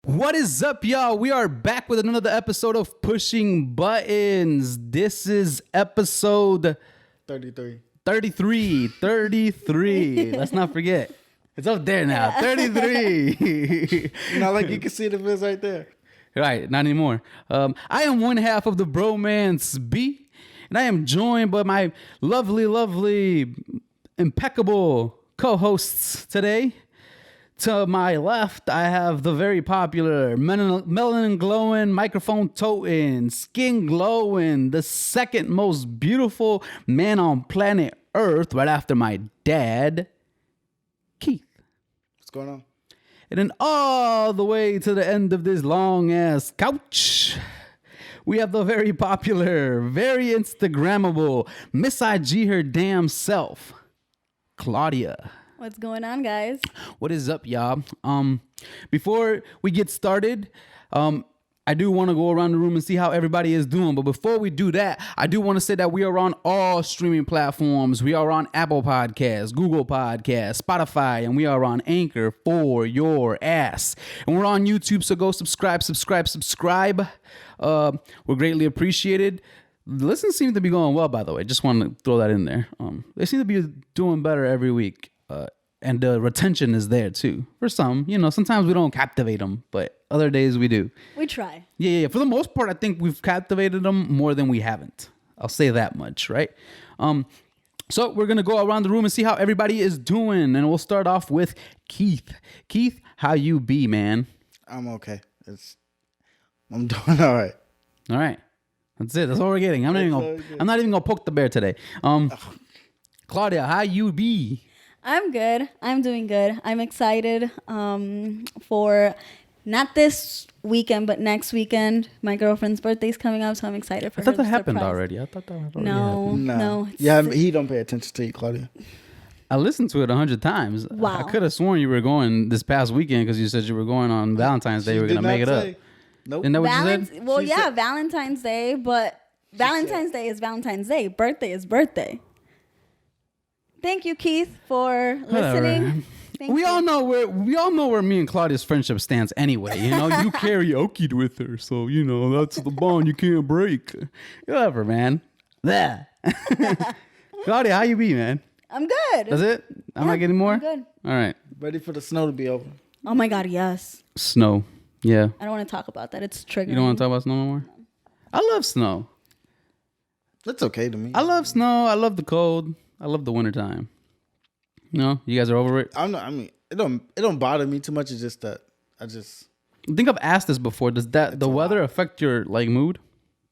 What is up, y'all? We are back with another episode of Pushing Buttons. This is episode 33. 33. Let's not forget. It's up there now. 33. Not like you can see the viz right there. Right, not anymore. I am one half of the Bromance B, and I am joined by my lovely, impeccable co-hosts today. To my left, I have the very popular melanin glowing, microphone toting, skin glowing, the second most beautiful man on planet Earth, right after my dad, Keith. What's going on? And then all the way to the end of this long ass couch, we have the very popular, very Instagrammable, Miss IG her damn self, Claudia. What's going on, guys? What is up, y'all? Before we get started, I do want to go around the room and see how everybody is doing. But before we do that, I do want to say that we are on all streaming platforms. We are on Apple Podcasts, Google Podcasts, Spotify, and we are on Anchor for your ass. And we're on YouTube, so go subscribe. We're greatly appreciated. The listens seem to be going well, by the way. Just want to throw that in there. They seem to be doing better every week. And the retention is there too. For some, sometimes we don't captivate them, but other days we do. We try. Yeah. For the most part, I think we've captivated them more than we haven't. I'll say that much, right? So we're going to go around the room and see how everybody is doing. And we'll start off with Keith. Keith, how you be, man? I'm okay. I'm doing all right. All right. That's it. That's all we're getting. I'm not even gonna poke the bear today. Claudia, how you be? I'm good. I'm doing good. I'm excited for not this weekend, but next weekend. My girlfriend's birthday's coming up, so I'm excited for her. I thought that happened already. I thought that already happened. No. Yeah, he don't pay attention to you, Claudia. I listened to it 100 times. Wow. I could have sworn you were going this past weekend because you said you were going on Valentine's Day. You were going to make it up. Nope. Isn't that what you said? Well, yeah, Valentine's Day, but Valentine's Day is Valentine's Day. Birthday is birthday. Thank you, Keith, for listening. We all know where me and Claudia's friendship stands anyway. You karaoke'd with her, so that's the bond you can't break. Whatever, man. There. Claudia, how you be, man? I'm good. That's it? I'm not getting more? I'm good. All right. Ready for the snow to be over. Oh my God, yes. Snow. Yeah. I don't want to talk about that. It's triggering. You don't want to talk about snow no more? I love snow. That's okay to me. I love snow. I love the cold. I love the wintertime. You guys are over it? It don't bother me too much. It's just that I think I've asked this before. Does the weather affect your mood?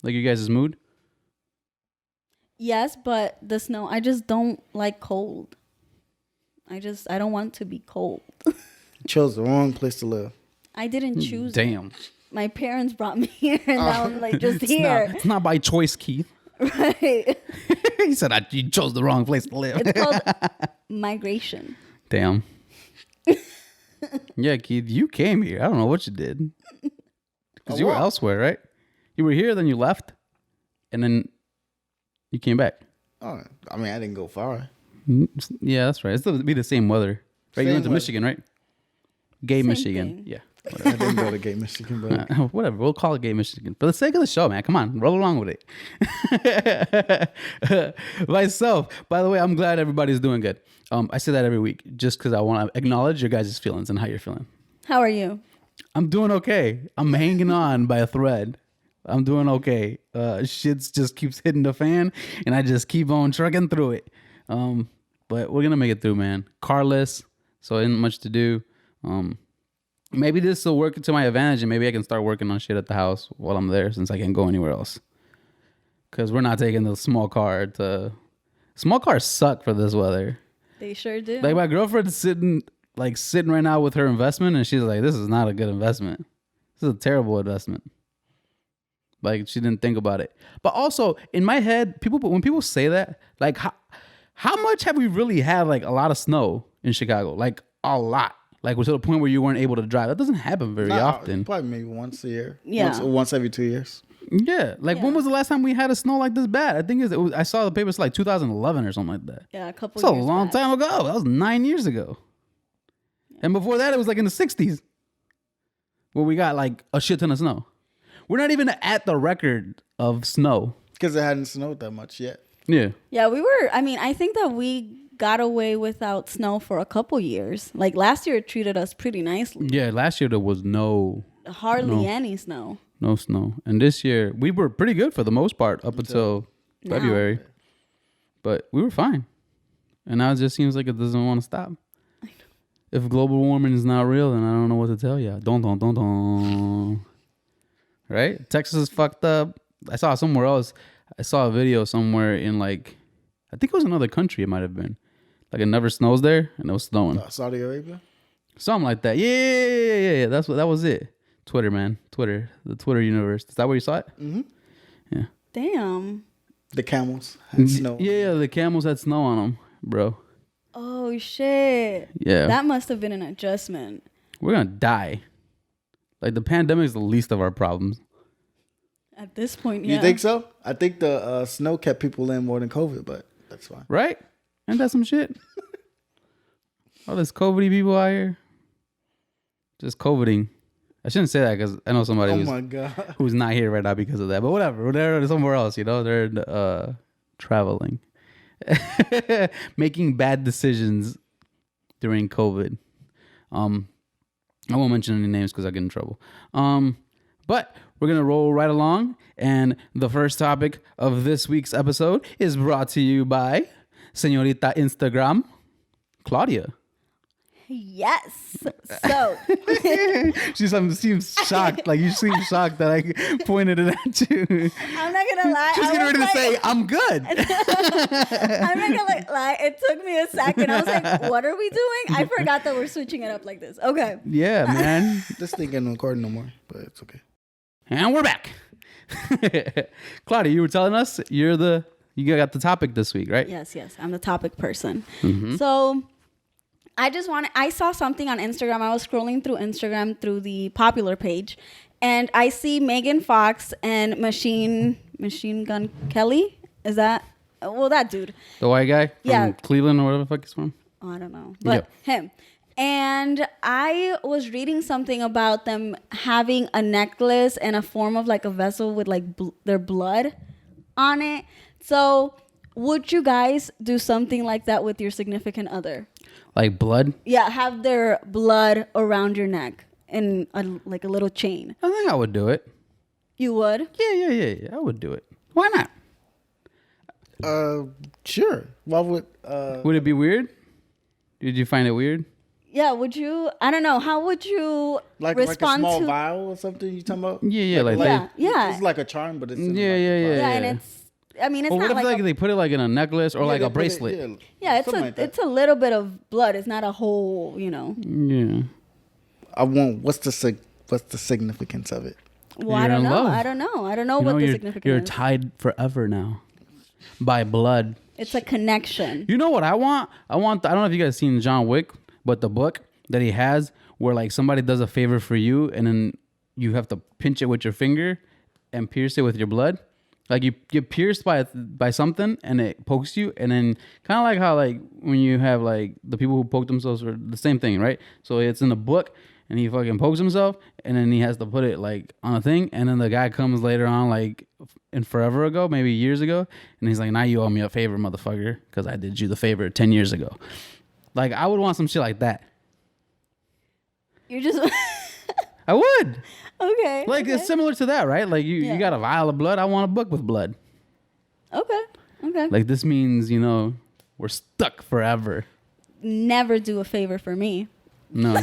Like you guys' mood? Yes, but the snow, I just don't like cold. I don't want to be cold. You chose the wrong place to live. I didn't choose. Damn. My parents brought me here, and now I'm just here. It's not by choice, Keith. Right. He said you chose the wrong place to live. It's called migration. Damn. Yeah, Keith, you came here. I don't know what you did. Because you were elsewhere, right? You were here, then you left, and then you came back. Oh, I didn't go far. Yeah, that's right. It's be the same weather. Right? You went to Michigan, right? Gay Same Michigan. thing. Yeah. I didn't go to Gay Michigan, but whatever. We'll call it Gay Michigan. For the sake of the show, man. Come on. Roll along with it. Myself, by the way, I'm glad everybody's doing good. I say that every week just because I want to acknowledge your guys' feelings and how you're feeling. How are you? I'm doing okay. I'm hanging on by a thread. I'm doing okay. Shit just keeps hitting the fan, and I just keep on trucking through it. But we're going to make it through, man. Carless, so ain't much to do. Maybe this will work to my advantage, and maybe I can start working on shit at the house while I'm there since I can't go anywhere else. Because we're not taking the small car to Small cars suck for this weather. They sure do. Like my girlfriend's sitting right now with her investment, and she's like, "This is not a good investment. This is a terrible investment." Like she didn't think about it. But also in my head, when people say that, like how much have we really had like a lot of snow in Chicago? Like a lot. Like to the point where you weren't able to drive. That doesn't happen very often. Probably maybe once a year. Yeah. Once every 2 years. Yeah. Like when was the last time we had a snow like this bad? I think I saw the papers like 2011 or something like that. Yeah, a couple That's years a long back. time ago. That was 9 years ago. And before that, it was like in the 60s where we got like a shit ton of snow. We're not even at the record of snow. Because it hadn't snowed that much yet. Yeah. Yeah, I think that we got away without snow for a couple years. Like last year it treated us pretty nicely. Yeah, last year there was Hardly any snow. no snow. And this year we were pretty good for the most part up until February. But we were fine. And now it just seems like it doesn't want to stop. If global warming is not real, then I don't know what to tell you. Don't. Right? Texas is fucked up. I saw somewhere else. I saw a video somewhere in like, I think it was another country. It might have been like it never snows there, and it was snowing. Saudi Arabia? Something like that. Yeah. That was it. Twitter, man. Twitter. The Twitter universe. Is that where you saw it? Mm-hmm. Yeah. Damn. The camels had snow. Yeah. The camels had snow on them, bro. Oh shit. Yeah. That must have been an adjustment. We're gonna die. Like the pandemic is the least of our problems. At this point, yeah. You think so? I think the snow kept people in more than COVID, but that's fine. Right? Ain't that some shit? All this COVID people out here. Just COVIDing. I shouldn't say that because I know somebody my God. who's not here right now because of that. But whatever. They're somewhere else, you know? They're traveling. Making bad decisions during COVID. I won't mention any names because I get in trouble. But we're going to roll right along. And the first topic of this week's episode is brought to you by Señorita Instagram, Claudia. Yes. So She seems shocked. Like you seem shocked that I pointed it at you. I'm not gonna lie. She's getting ready to say, I'm good. I'm not gonna lie. It took me a second. I was like, what are we doing? I forgot that we're switching it up like this. Okay. Yeah, man. This thing ain't recording no more, but it's okay. And we're back. Claudia, you were telling us you got the topic this week, right? Yes. I'm the topic person. So I saw something on Instagram. I was scrolling through Instagram through the popular page, and I see Megan Fox and Machine Gun Kelly. Is that that dude? The white guy from Yeah. Cleveland or whatever the fuck he's from? Oh, I don't know, but him. And I was reading something about them having a necklace and a form of like a vessel with like their blood on it. So would you guys do something like that with your significant other? Like blood? Yeah, have their blood around your neck in like a little chain. I think I would do it. You would? Yeah. I would do it. Why not? Sure. Why would Would it be weird? Did you find it weird? Yeah, would you? I don't know. How would you like respond a small to? vial or something you talking about? Yeah, like Yeah. It's like a charm, but it's in Yeah. Yeah, and it's. I mean, it's Well, what not if like. they put it like in a necklace or like a bracelet? It's a little bit of blood. It's not a whole. Yeah. I want. What's the significance of it? Well, I You're don't in know. love. I don't know what the significance You're is. tied forever now by blood. It's a connection. You know what I want? I don't know if you guys seen John Wick, but the book that he has where like somebody does a favor for you and then you have to pinch it with your finger and pierce it with your blood. Like you get pierced by something and it pokes you, and then kind of like how like when you have like the people who poke themselves for the same thing, right? So it's in the book and he fucking pokes himself and then he has to put it like on a thing, and then the guy comes later on like in forever ago, maybe years ago, and he's like, now you owe me a favor, motherfucker, because I did you the favor 10 years ago. Like I would want some shit like that. You just. I would. Okay. Like it's similar to that, right? Like you got a vial of blood. I want a book with blood. Okay. Like this means, we're stuck forever. Never do a favor for me. No.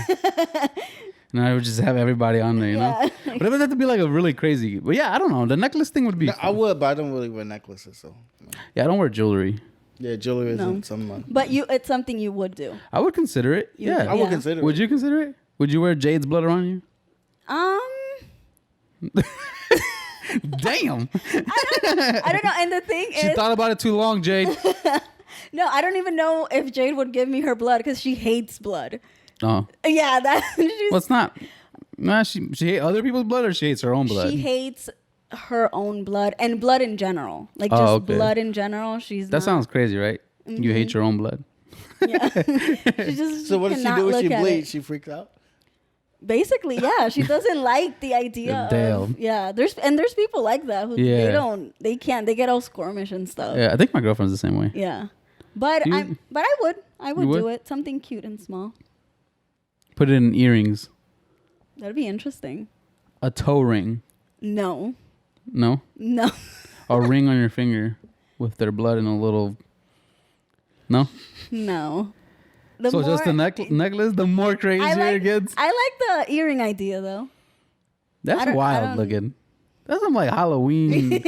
And I would just have everybody on there, you know? But it would have to be like a really crazy. But yeah, I don't know. The necklace thing would be. No, I would, but I don't really wear necklaces, so. Yeah, I don't wear jewelry. Yeah, jewelry isn't something. But it's something you would do. I would consider it. Yeah. I would consider it. Would you consider it? Would you wear Jade's blood around you? Damn. I don't know. And the thing She is, thought about it too long, Jade. no, I don't even know if Jade would give me her blood because she hates blood. Oh. Yeah, Well, it's not. Nah, she hates other people's blood or she hates her own blood? She hates her own blood and blood in general. Like just okay. blood in general. That sounds crazy, right? Mm-hmm. You hate your own blood. Yeah. So what does she do when she bleeds? She freaks out? Basically, yeah. She doesn't like the idea of, yeah. There's people like that who they get all squirmish and stuff. Yeah, I think my girlfriend's the same way. Yeah. But I would do it. Something cute and small. Put it in earrings. That'd be interesting. A toe ring. No. No? No. A ring on your finger with their blood in a little... No? No. So just a necklace? The more crazier it gets? I like the earring idea, though. That's wild looking. That's some like Halloween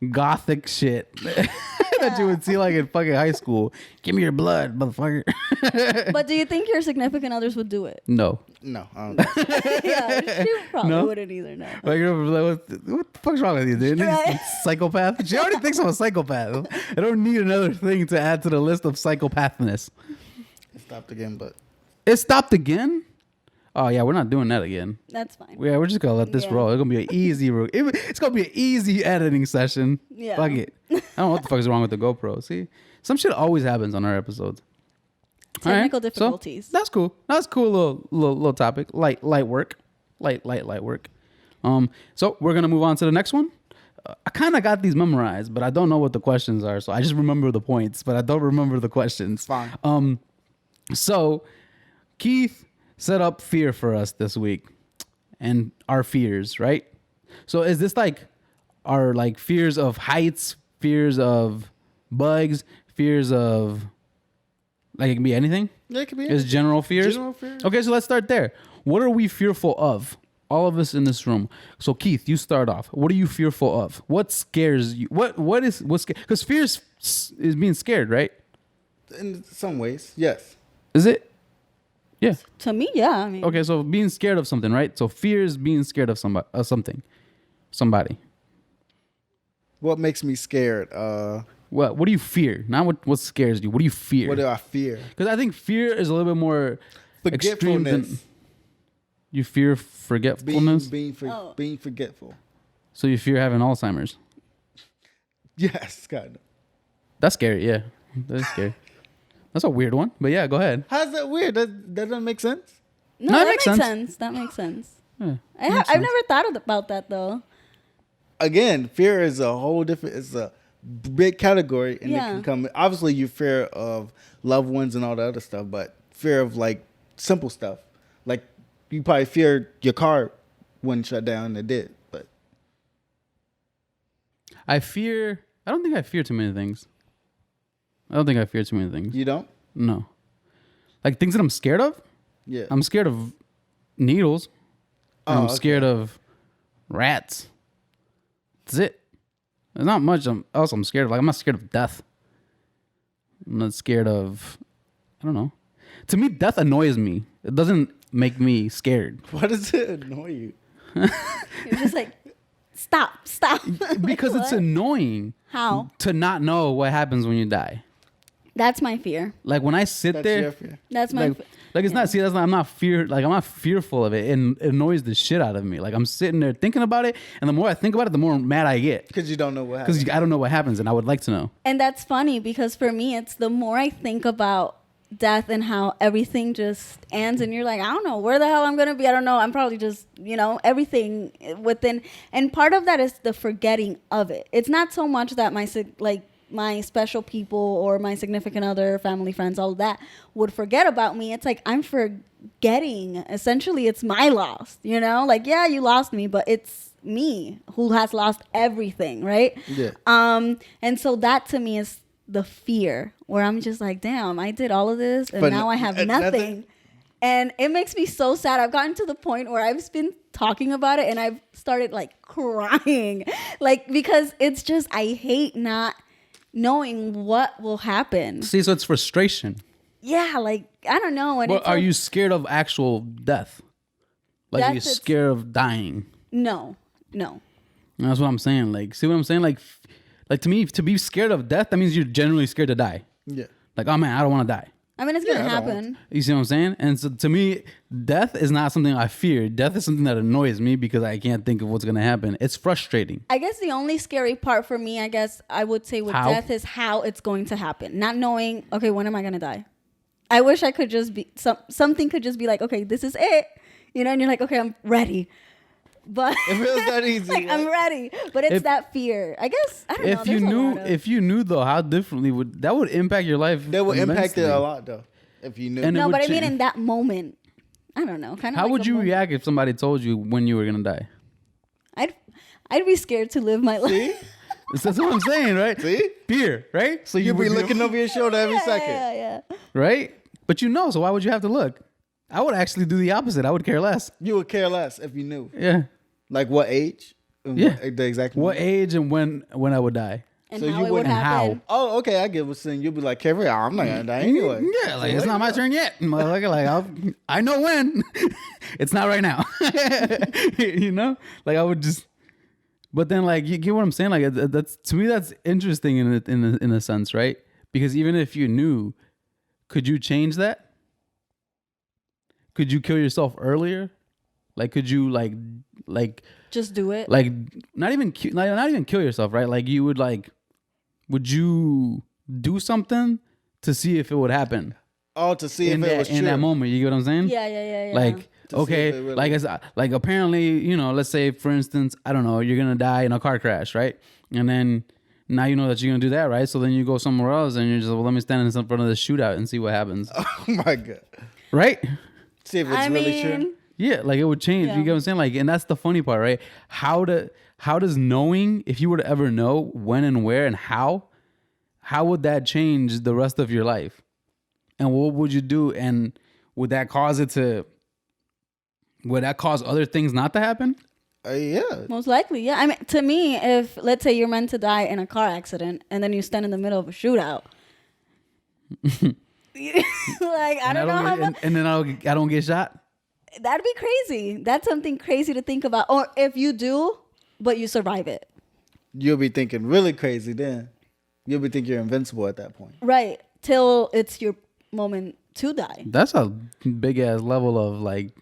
gothic shit that you would see like in fucking high school. Give me your blood, motherfucker. But do you think your significant others would do it? No. No. I don't know. Yeah, she probably wouldn't either. No. Like, what the fuck's wrong with you, dude? Right. Psychopath? She already thinks I'm a psychopath. I don't need another thing to add to the list of psychopathness. It stopped again, but... It stopped again? Oh, yeah, we're not doing that again. That's fine. Yeah, we're just going to let this roll. It's going to be an easy... It's going to be an easy editing session. Yeah. Fuck it. I don't know what the fuck is wrong with the GoPro. See? Some shit always happens on our episodes. Technical difficulties. So, that's cool. That's a cool little topic. Light work. Light work. So we're going to move on to the next one. I kind of got these memorized, but I don't know what the questions are. So I just remember the points, but I don't remember the questions. Fine. So Keith set up fear for us this week and our fears, right? So is this like our like fears of heights, fears of bugs, fears of like it can be anything? Yeah, it could be anything. Is general fears? General fears. Okay, so let's start there. What are we fearful of? All of us in this room. So Keith, you start off. What are you fearful of? What scares you? What's scared? Because fear is being scared, right? In some ways, yes. Is it? Yeah. To me, yeah. I mean, Okay, so being scared of something, right? So fear is being scared of somebody. What makes me scared? What do you fear? Not what scares you. What do you fear? What do I fear? Because I think fear is a little bit more extreme than you fear forgetfulness. Being forgetful. So you fear having Alzheimer's. Yes, kind of. That's scary. Yeah, that's scary. That's a weird one, but yeah, go ahead. How's that weird? That doesn't make sense. No, that makes sense. That makes sense. Yeah, I've never thought about that though. Again, fear is a whole different. It's a big category, and it Yeah. can come. Obviously, you fear of loved ones and all the other stuff, but fear of like simple stuff, like you probably fear your car wouldn't shut down, and it did. But I don't think I fear too many things. you don't. No. Like things that I'm scared of? Yeah. I'm scared of needles. And I'm okay. scared of rats. That's it. There's not much else I'm scared of. Like I'm not scared of death. I'm not scared of, I don't know. To me, death annoys me. It doesn't make me scared. Why does it annoy you? You're just like, stop. Because Like, it's what? annoying. How? To not know what happens when you die. That's my fear. Like when I sit That's there. your fear. That's my Like it's not. See, that's not. I'm not fearful of it. It annoys the shit out of me. Like I'm sitting there thinking about it, and the more I think about it, the more mad I get. Because you don't know what happens. Because I don't know what happens, and I would like to know. And that's funny because for me, it's the more I think about death and how everything just ends, and you're like, I don't know where the hell I'm gonna be. I don't know. I'm probably just, everything within. And part of that is the forgetting of it. It's not so much that my special people or my significant other, family, friends, all of that would forget about me. It's like I'm forgetting. Essentially, it's my loss, Like, yeah, you lost me, but it's me who has lost everything, right? Yeah. And so that to me is the fear where I'm just like, damn, I did all of this and But now I have nothing. And it makes me so sad. I've gotten to the point where I've been talking about it and I've started like crying, like, because it's just, I hate not knowing what will happen. See, so it's frustration. Yeah, like I don't know. And But it's are like- you scared of actual death? Like, Death, are you it's- scared of dying? No. That's what I'm saying. Like, see what I'm saying? Like to me, to be scared of death, that means you're generally scared to die. Yeah. Like, oh man, I don't want to die. I mean, it's gonna Yeah, I don't happen. You see what I'm saying? And so to me, death is not something I fear. Death is something that annoys me because I can't think of what's going to happen. It's frustrating. I guess the only scary part for me, I guess I would say with How? death is how it's going to happen. Not knowing, okay, when am I gonna die? I wish I could just be something could just be like, okay, this is it, you know, and you're like, okay, I'm ready. But It feels that easy. like I'm ready. But it's If- that fear. I guess I don't know. If you there's a knew, lot of- if you knew though, how differently would that would impact your life? That would impact it immensely. a lot, though, if you knew. And it no, would but I mean change- in that moment, I don't know. Kind of. How like would a you moment. react if somebody told you when you were gonna die? I'd be scared to live my life. See? That's what I'm saying, right? See? Fear, right? So You'll would be looking over your shoulder every second. Yeah. right? But you know, so why would you have to look? I would actually do the opposite. I would care less. You would care less if you knew. Yeah. Like what age? And Yeah. The exact What moment. age and when I would die? And So how you it would wouldn't- happen. Oh, okay. I get what's saying. You'll be like, Kevin, I'm not gonna die anyway. Yeah, like it's not my turn yet. Motherfucker, like I know when. It's not right now. You know, like I would just. But then, like, you get what I'm saying? Like, that's to me, that's interesting in a sense, right? Because even if you knew, could you change that? Could you kill yourself earlier? Like, could you like Just do it. like not even kill yourself, right? Like, you would like, would you do something to see if it would happen Oh, to see in if it that was true. in that moment? You get what I'm saying? Yeah. Like, To see if okay, it really- like it's like apparently, you know, let's say for instance, I don't know, you're gonna die in a car crash, right? And then now you know that you're gonna do that, right? So then you go somewhere else and you're just, well, let me stand in front of the shootout and see what happens, Oh my god. right? See if it's I really true. mean, Yeah, like it would change. Yeah. You get what I'm saying? Like, and that's the funny part, right? How does knowing, if you were to ever know when and where and how would that change the rest of your life? And what would you do? And would that cause other things not to happen? Yeah. most likely, yeah. I mean, to me, if let's say you're meant to die in a car accident and then you stand in the middle of a shootout, like I don't know how much. And then I don't get shot. That'd be crazy. That's something crazy to think about. Or if you do, but you survive it, You'll be thinking really crazy then. You'll be thinking you're invincible at that point. right? Till it's your moment to die. That's a big ass level of like,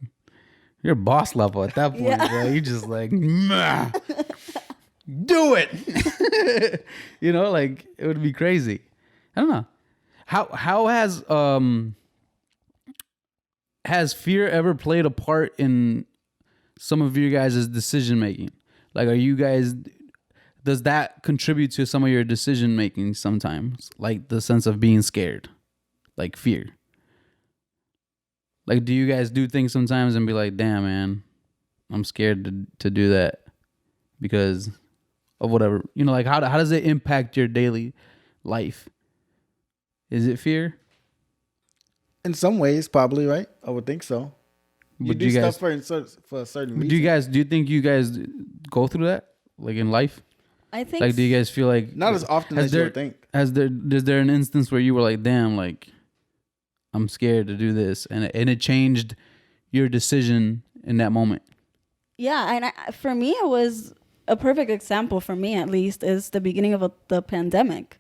you're boss level at that point. Yeah. Bro. You just like, "Meh, do it." You know, like it would be crazy. I don't know. How has fear ever played a part in some of you guys' decision making? Like, does that contribute to some of your decision making sometimes? Like the sense of being scared, like fear. Like, do you guys do things sometimes and be like, damn, man, I'm scared to do that because of whatever, you know, like how does it impact your daily life? Is it fear? In some ways, probably, right? I would think so. You But do stuff for a certain reason. do you think you guys go through that like in life? I think. Like, do you guys feel like Not as often as you would think. is there an instance where you were like, damn, like I'm scared to do this, and it changed your decision in that moment? Yeah, and for me, it was a perfect example. For me, at least, is the beginning of the pandemic,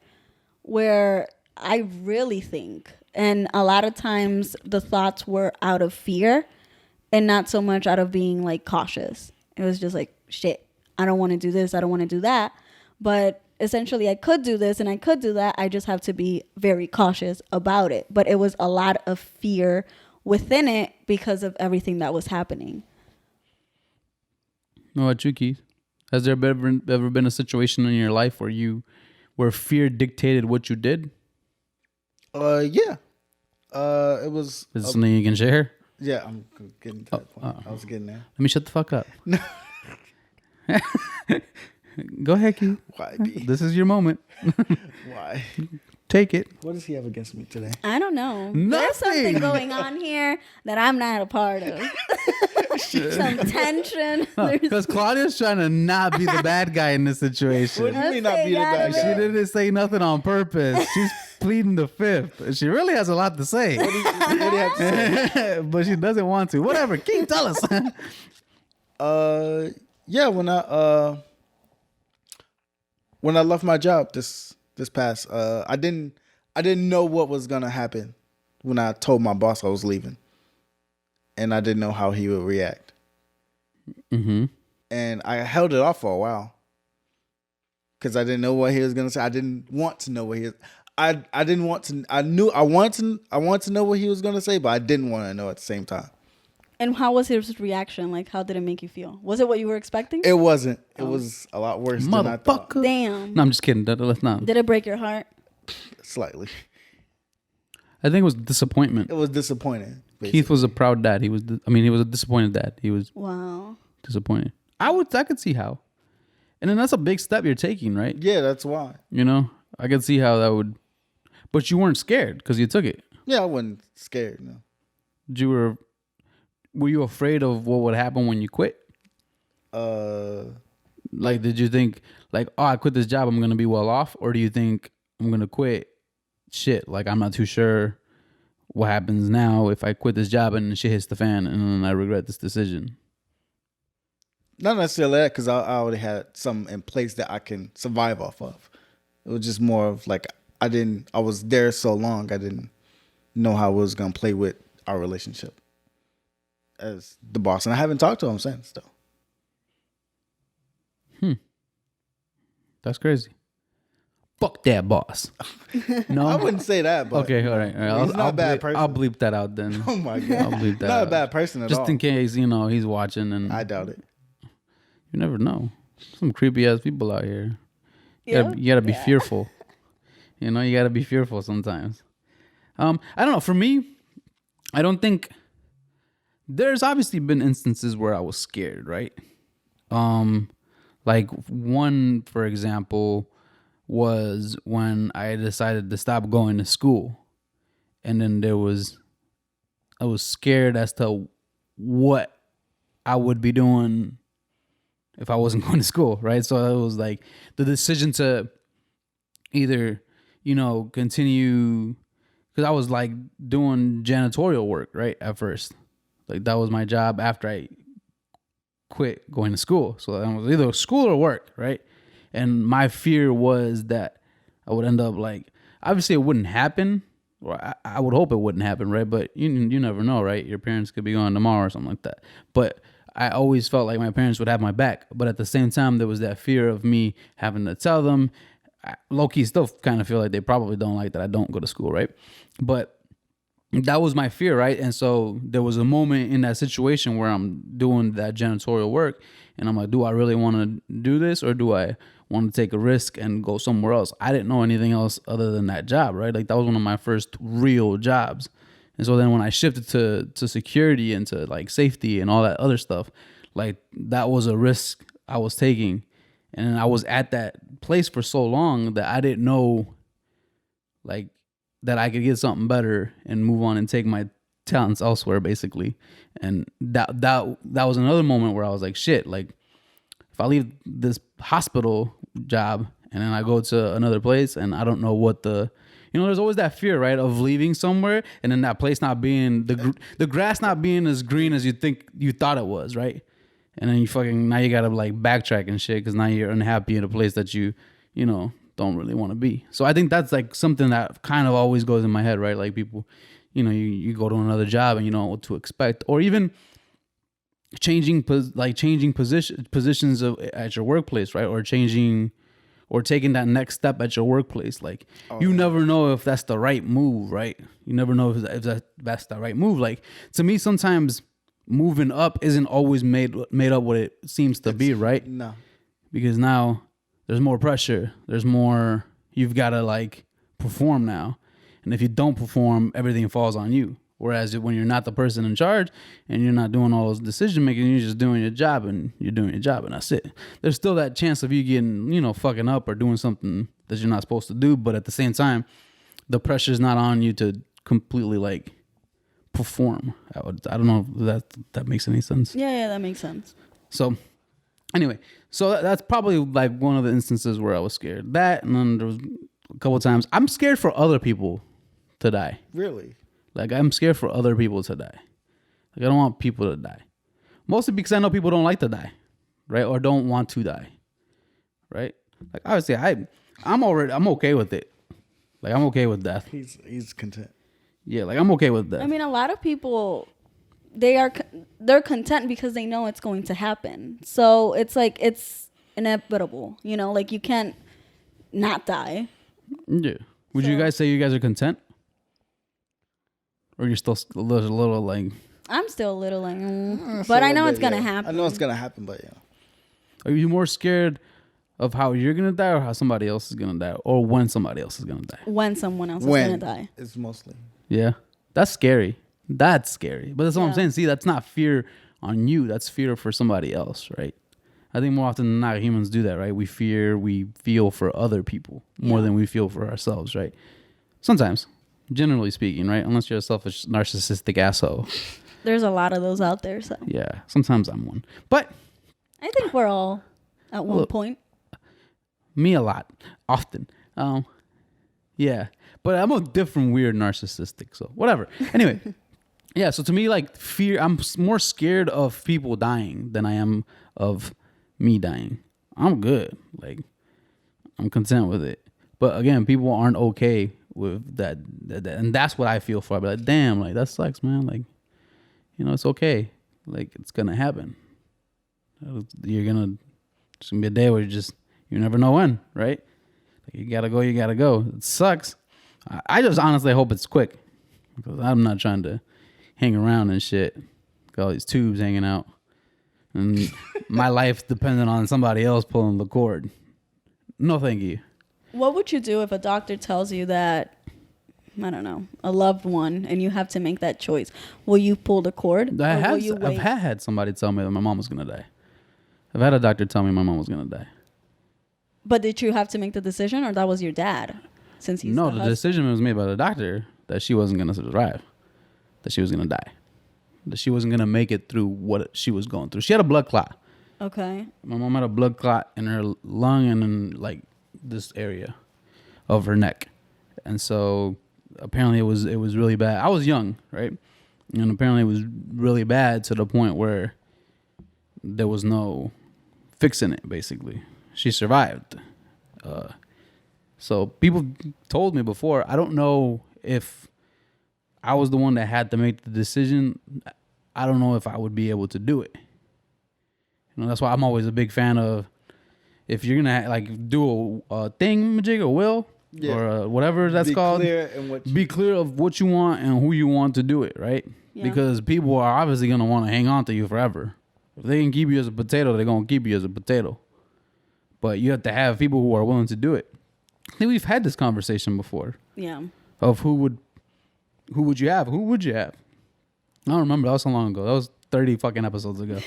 where I really think, and a lot of times the thoughts were out of fear, and not so much out of being like cautious. It was just like, shit, I don't want to do this, I don't want to do that, but essentially I could do this and I could do that. I just have to be very cautious about it. But it was a lot of fear within it because of everything that was happening. What about you, Keith? Has there ever been a situation in your life where fear dictated what you did? Yeah. It was. Is it something you can share? Yeah, I'm getting to that point. I was getting there. Let me shut the fuck up. Go ahead, Keith. Why? B? This is your moment. Why? Take it. What does he have against me today? I don't know. Nothing. There's something going on here that I'm not a part of. Some tension. Because Claudia's trying to not be the bad guy in this What do situation. you mean not be the bad She guy? didn't say nothing on purpose. She's pleading the fifth. She really has a lot to say. What do you have to say? But she doesn't want to. Whatever. King, tell us. Yeah, when I left my job this past, I didn't know what was gonna happen when I told my boss I was leaving, and I didn't know how he would react. Mm-hmm. And I held it off for a while because I didn't know what he was gonna say. I didn't want to know what he was. I didn't want to. I wanted to know what he was gonna say, but I didn't want to know at the same time. And how was his reaction? Like, how did it make you feel? Was it what you were expecting? It wasn't. It was a lot worse than I thought. Motherfucker. Damn. No, I'm just kidding. Let's not. Did it break your heart? Slightly. I think it was disappointment. It was disappointing. Keith was a proud dad. He was a disappointed dad. He was Wow. disappointed. I could see how. And then that's a big step you're taking, right? Yeah, that's why. You know, I could see how that would. But you weren't scared because you took it. Yeah, I wasn't scared. No. Were you afraid of what would happen when you quit? Like, did you think like, oh, I quit this job, I'm gonna be well off, or do you think I'm gonna quit? Shit, like I'm not too sure what happens now if I quit this job and shit hits the fan and then I regret this decision. Not necessarily that, because I already had something in place that I can survive off of. It was just more of like I was there so long, I didn't know how I was gonna play with our relationship as the boss, and I haven't talked to him since though. That's crazy. Fuck that boss. No, I wouldn't say that, but okay, all right. he's not a bad person. I'll bleep that out then. Oh my god, I'll bleep that not out. a bad person at Just all. in case he's watching, and I doubt it. you never know. Some creepy ass people out here. Yeah. You gotta be fearful. You know, you gotta be fearful sometimes. I don't know. For me, I don't think there's obviously been instances where I was scared, right? Like one, for example, was when I decided to stop going to school. And then I was scared as to what I would be doing if I wasn't going to school, right? So it was like the decision to either, continue, because I was like doing janitorial work, right? At first, like that was my job after I quit going to school. So it was either school or work, right? And my fear was that I would end up like, obviously it wouldn't happen, or I would hope it wouldn't happen, right? But you never know, right? Your parents could be gone tomorrow or something like that. But I always felt like my parents would have my back. But at the same time, there was that fear of me having to tell them. Low-key still kind of feel like they probably don't like that I don't go to school, right? But that was my fear, right? And so there was a moment in that situation where I'm doing that janitorial work and I'm like, do I really want to do this, or do I want to take a risk and go somewhere else? I didn't know anything else other than that job, right? Like that was one of my first real jobs. And so then when I shifted to security and to like safety and all that other stuff, like that was a risk I was taking. And I was at that place for so long that I didn't know like that I could get something better and move on and take my talents elsewhere, basically. And that was another moment where I was like, shit, like if I leave this hospital job and then I go to another place and I don't know what there's always that fear, right, of leaving somewhere and then that place not being the grass not being as green as you thought it was, right? And then now you gotta like backtrack and shit because now you're unhappy in a place that you don't really want to be. So I think that's like something that kind of always goes in my head, right? Like people, you go to another job and you don't know what to expect, or even changing positions at your workplace, right? Or taking that next step at your workplace. Like you never know if that's the right move, right? You never know if that's the right move. Like to me, sometimes moving up isn't always made up what it seems to be, right? No, because now there's more pressure. There's more, you've got to like perform now. And if you don't perform, everything falls on you. Whereas when you're not the person in charge and you're not doing all those decision making, you're just doing your job and that's it. There's still that chance of you getting, fucking up or doing something that you're not supposed to do. But at the same time, the pressure's not on you to completely like perform. I don't know if that makes any sense. Yeah, that makes sense. So anyway, so that's probably like one of the instances where I was scared. That, and then there was a couple of times I'm scared for other people to die. Really? Like I'm scared for other people to die. Like I don't want people to die. Mostly because I know people don't like to die, right? Or don't want to die, right? Like obviously I'm okay with it. Like I'm okay with death. He's content. Yeah, like I'm okay with death. I mean, a lot of people, they're content because they know it's going to happen. So it's like it's inevitable, you know. Like you can't not die. Yeah. Would you guys say you guys are content, or you're still a little like? I'm still a little like, but I know it's gonna happen. I know it's gonna happen, but yeah. Are you more scared of how you're gonna die, or how somebody else is gonna die, or when somebody else is gonna die? When someone else is gonna die. It's mostly. Yeah, that's scary. That's scary. But that's what I'm saying. See, that's not fear on you. That's fear for somebody else, right? I think more often than not, humans do that, right? We feel for other people more than we feel for ourselves, right? Sometimes, generally speaking, right? Unless you're a selfish, narcissistic asshole. There's a lot of those out there, so. Yeah, sometimes I'm one. But I think we're all at one point. me a lot, often. Yeah, but I'm a different weird narcissistic, so whatever. Anyway, yeah, so to me, like fear, I'm more scared of people dying than I am of me dying. I'm good. Like, I'm content with it. But again, people aren't okay with that and that's what I feel for. I'd be like, damn, like that sucks, man. Like, you know, it's okay. Like, it's gonna happen. It's gonna be a day where you never know when, right? Like, you gotta go. It sucks. I just honestly hope it's quick, because I'm not trying to hang around and shit. Got all these tubes hanging out, and my life depending on somebody else pulling the cord. No, thank you. What would you do if a doctor tells you that, I don't know, a loved one, and you have to make that choice? Will you pull the cord? I've had somebody tell me that my mom was gonna die. I've had a doctor tell me my mom was gonna die. But did you have to make the decision, or that was your dad? Since he's the decision was made by the doctor that she wasn't gonna survive, that she was gonna die, that she wasn't gonna make it through what she was going through. She had a blood clot. Okay. My mom had a blood clot in her lung and in like this area of her neck, and so apparently it was really bad. I was young, right? And apparently it was really bad to the point where there was no fixing it. Basically, she survived. So people told me before. I don't know if I was the one that had to make the decision. I don't know if I would be able to do it. You know, that's why I'm always a big fan of, if you're gonna like do a thingamajig, a will, or whatever that's called. Be clear of what you want and who you want to do it, right? Yeah. Because people are obviously gonna want to hang on to you forever. If they can keep you as a potato, they're gonna keep you as a potato. But you have to have people who are willing to do it. I think we've had this conversation before. Yeah. Of who would you have? Who would you have? I don't remember. That was so long ago. That was 30 fucking episodes ago.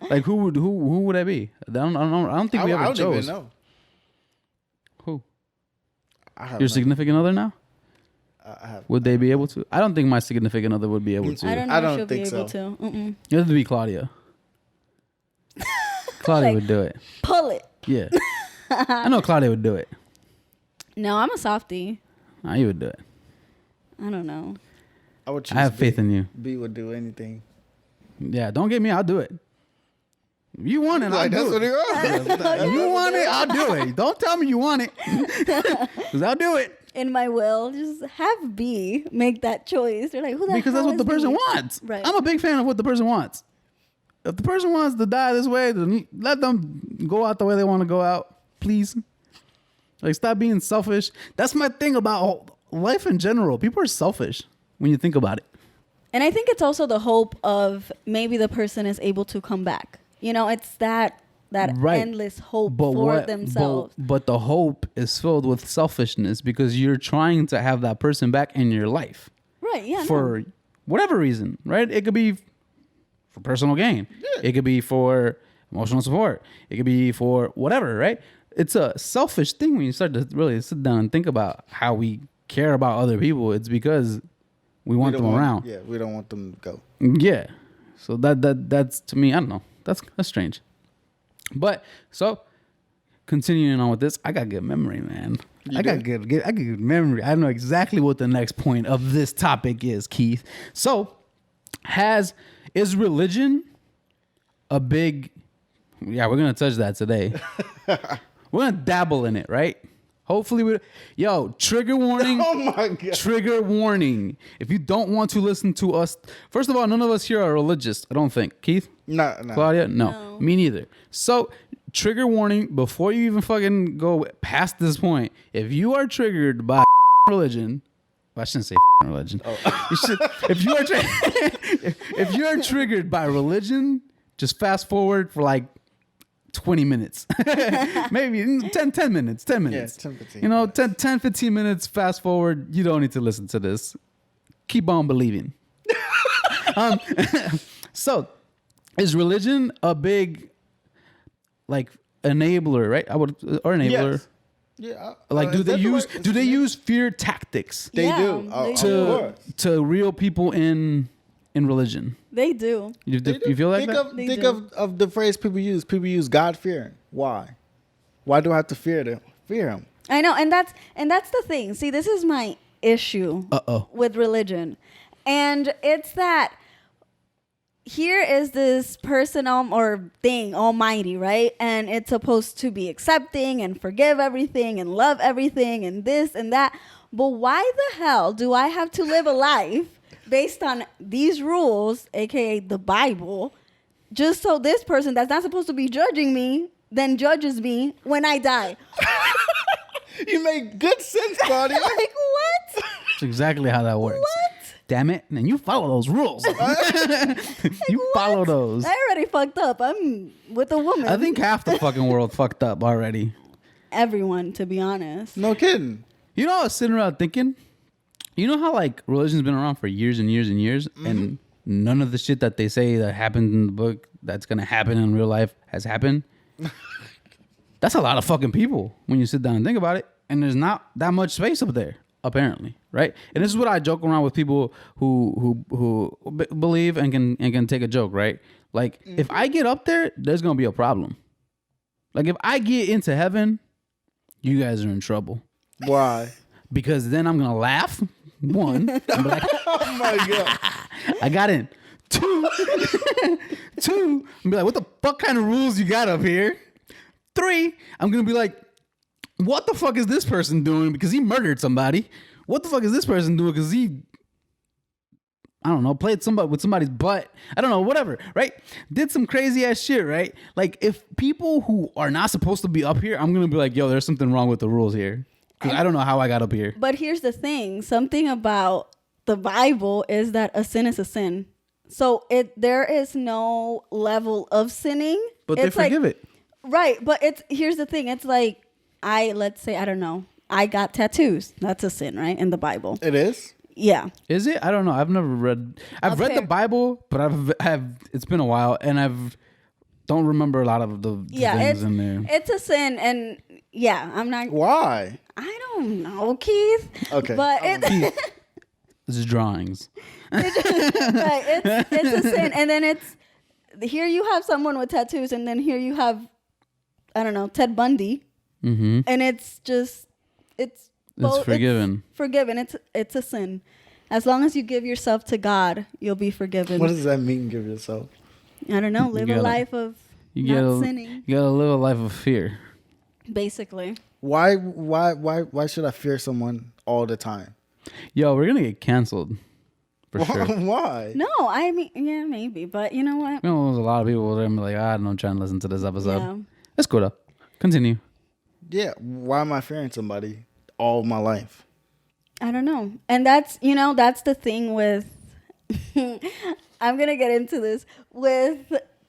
Like who would I be? I don't think we ever chose. I don't even know. Who? Your significant other now? Would they be able to? I don't think my significant other would be able to. I don't know if she'll be able to. Mm-mm. It would be Claudia. Claudia would do it. Pull it. Yeah. I know Claudia would do it. No, I'm a softie. Nah, you would do it. I don't know. I have faith in you. B would do anything. Yeah, don't get me. I'll do it. You want it, I'll do it. You want it, I'll do it. Don't tell me you want it, because I'll do it. In my will, just have B make that choice. They're like, who the Because hell that's what the person B? wants. Right. I'm a big fan of what the person wants. If the person wants to die this way, then let them go out the way they want to go out, please. Like, stop being selfish. That's my thing about life in general. People are selfish when you think about it. And I think it's also the hope of maybe the person is able to come back. You know, it's that right. Endless hope for themselves. But the hope is filled with selfishness, because you're trying to have that person back in your life. Right, yeah. For whatever reason, right? It could be for personal gain. Yeah. It could be for emotional support. It could be for whatever, right? it's a selfish thing when you start to really sit down and think about how we care about other people. It's because we want them around. Yeah, we don't want them to go. Yeah. So that's to me, I don't know. That's strange. But so continuing on with this, I got good memory, man. I got good memory. I know exactly what the next point of this topic is, Keith. So is religion a big... Yeah, we're going to touch that today. We're going to dabble in it, right? Hopefully trigger warning. Oh my God. Trigger warning. If you don't want to listen to us, first of all, none of us here are religious, I don't think. Keith? No. Claudia? No. Me neither. So, trigger warning before you even fucking go past this point. If you are triggered by religion, well, I shouldn't say religion. Oh. If you are triggered by religion, just fast forward for like 20 minutes. Maybe 10 minutes. 10 minutes. Yeah, 10, 15 you know, minutes. 10, 15 minutes, fast forward. You don't need to listen to this. Keep on believing. So, is religion a big, like, enabler, right? Or enabler. Yes. Yeah. Like, do they use fear tactics They do. They do. to real people in religion? They do. You feel like that? Think of the phrase people use. People use God fearing. Why? Why do I have to fear him? I know, and that's the thing. See, this is my issue with religion, and it's that here is this person or thing, Almighty, right? And it's supposed to be accepting and forgive everything and love everything and this and that. But why the hell do I have to live a life based on these rules, aka the Bible, just so this person that's not supposed to be judging me then judges me when I die? You make good sense, Claudia. Like, what? That's exactly how that works. What? Damn it. And you follow those rules. You follow those. I already fucked up. I'm with a woman. I think half the fucking world fucked up already. Everyone, to be honest. No kidding. You know, I was sitting around thinking, you know how like religion's been around for years and years and years, and none of the shit that they say that happened in the book that's gonna happen in real life has happened? That's a lot of fucking people when you sit down and think about it, and there's not that much space up there, apparently, right? And this is what I joke around with people who believe and can take a joke, right? Like, if I get up there, there's gonna be a problem. Like, if I get into heaven, you guys are in trouble. Why? Because then I'm gonna laugh. One, I'm like, Oh my God. I got in. Two, I'm be like, what the fuck kind of rules you got up here? Three, I'm gonna be like, what the fuck is this person doing? Because he murdered somebody. What the fuck is this person doing? Because he, I don't know, played somebody with somebody's butt. I don't know, whatever, right? Did some crazy ass shit, right? Like, if people who are not supposed to be up here, I'm gonna be like, yo, there's something wrong with the rules here. Because I don't know how I got up here. But here's the thing. Something about the Bible is that a sin is a sin. So there is no level of sinning. But they forgive it. Right. But here's the thing. It's like, let's say, I don't know, I got tattoos. That's a sin, right? In the Bible. It is? Yeah. Is it? I don't know. I've never read. I've read the Bible, but it's been a while, and don't remember a lot of the things in there. It's a sin, and yeah, I'm not. Why? I don't know, Keith. Okay. But Keith, this is drawings. It's a sin, and then here you have someone with tattoos, and then here you have, I don't know, Ted Bundy, and it's forgiven. It's forgiven. It's a sin. As long as you give yourself to God, you'll be forgiven. What does that mean? Give yourself? I don't know. Live a life of not sinning. You gotta live a life of fear. Basically. Why should I fear someone all the time? Yo, we're gonna get canceled. For sure. Why? No, I mean, yeah, maybe. But you know what? You know, there's a lot of people that are gonna be like, I don't know, trying to listen to this episode. Yeah. Let's go though. Continue. Yeah. Why am I fearing somebody all my life? I don't know. And that's the thing with, I'm going to get into this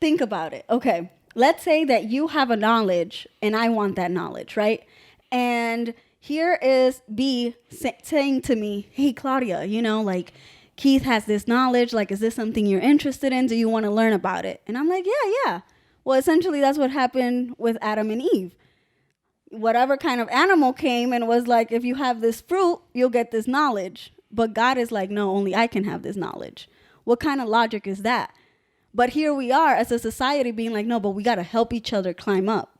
think about it. Okay. Let's say that you have a knowledge and I want that knowledge, right? And here is B saying to me, hey, Claudia, like Keith has this knowledge. Like, is this something you're interested in? Do you want to learn about it? And I'm like, yeah. Well, essentially that's what happened with Adam and Eve. whatever kind of animal came and was like, if you have this fruit, you'll get this knowledge. But God is like, no, only I can have this knowledge. What kind of logic is that? But here we are as a society being like, no, but we got to help each other climb up.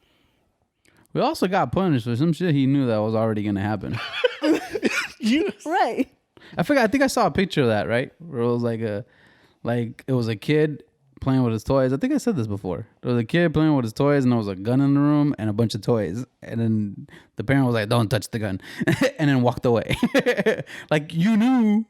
We also got punished for some shit he knew that was already going to happen. Right. I think I saw a picture of that, right? Where it was it was a kid playing with his toys. I think I said this before. There was a kid playing with his toys, and there was a gun in the room and a bunch of toys. And then the parent was like, "Don't touch the gun," and then walked away. Like, you knew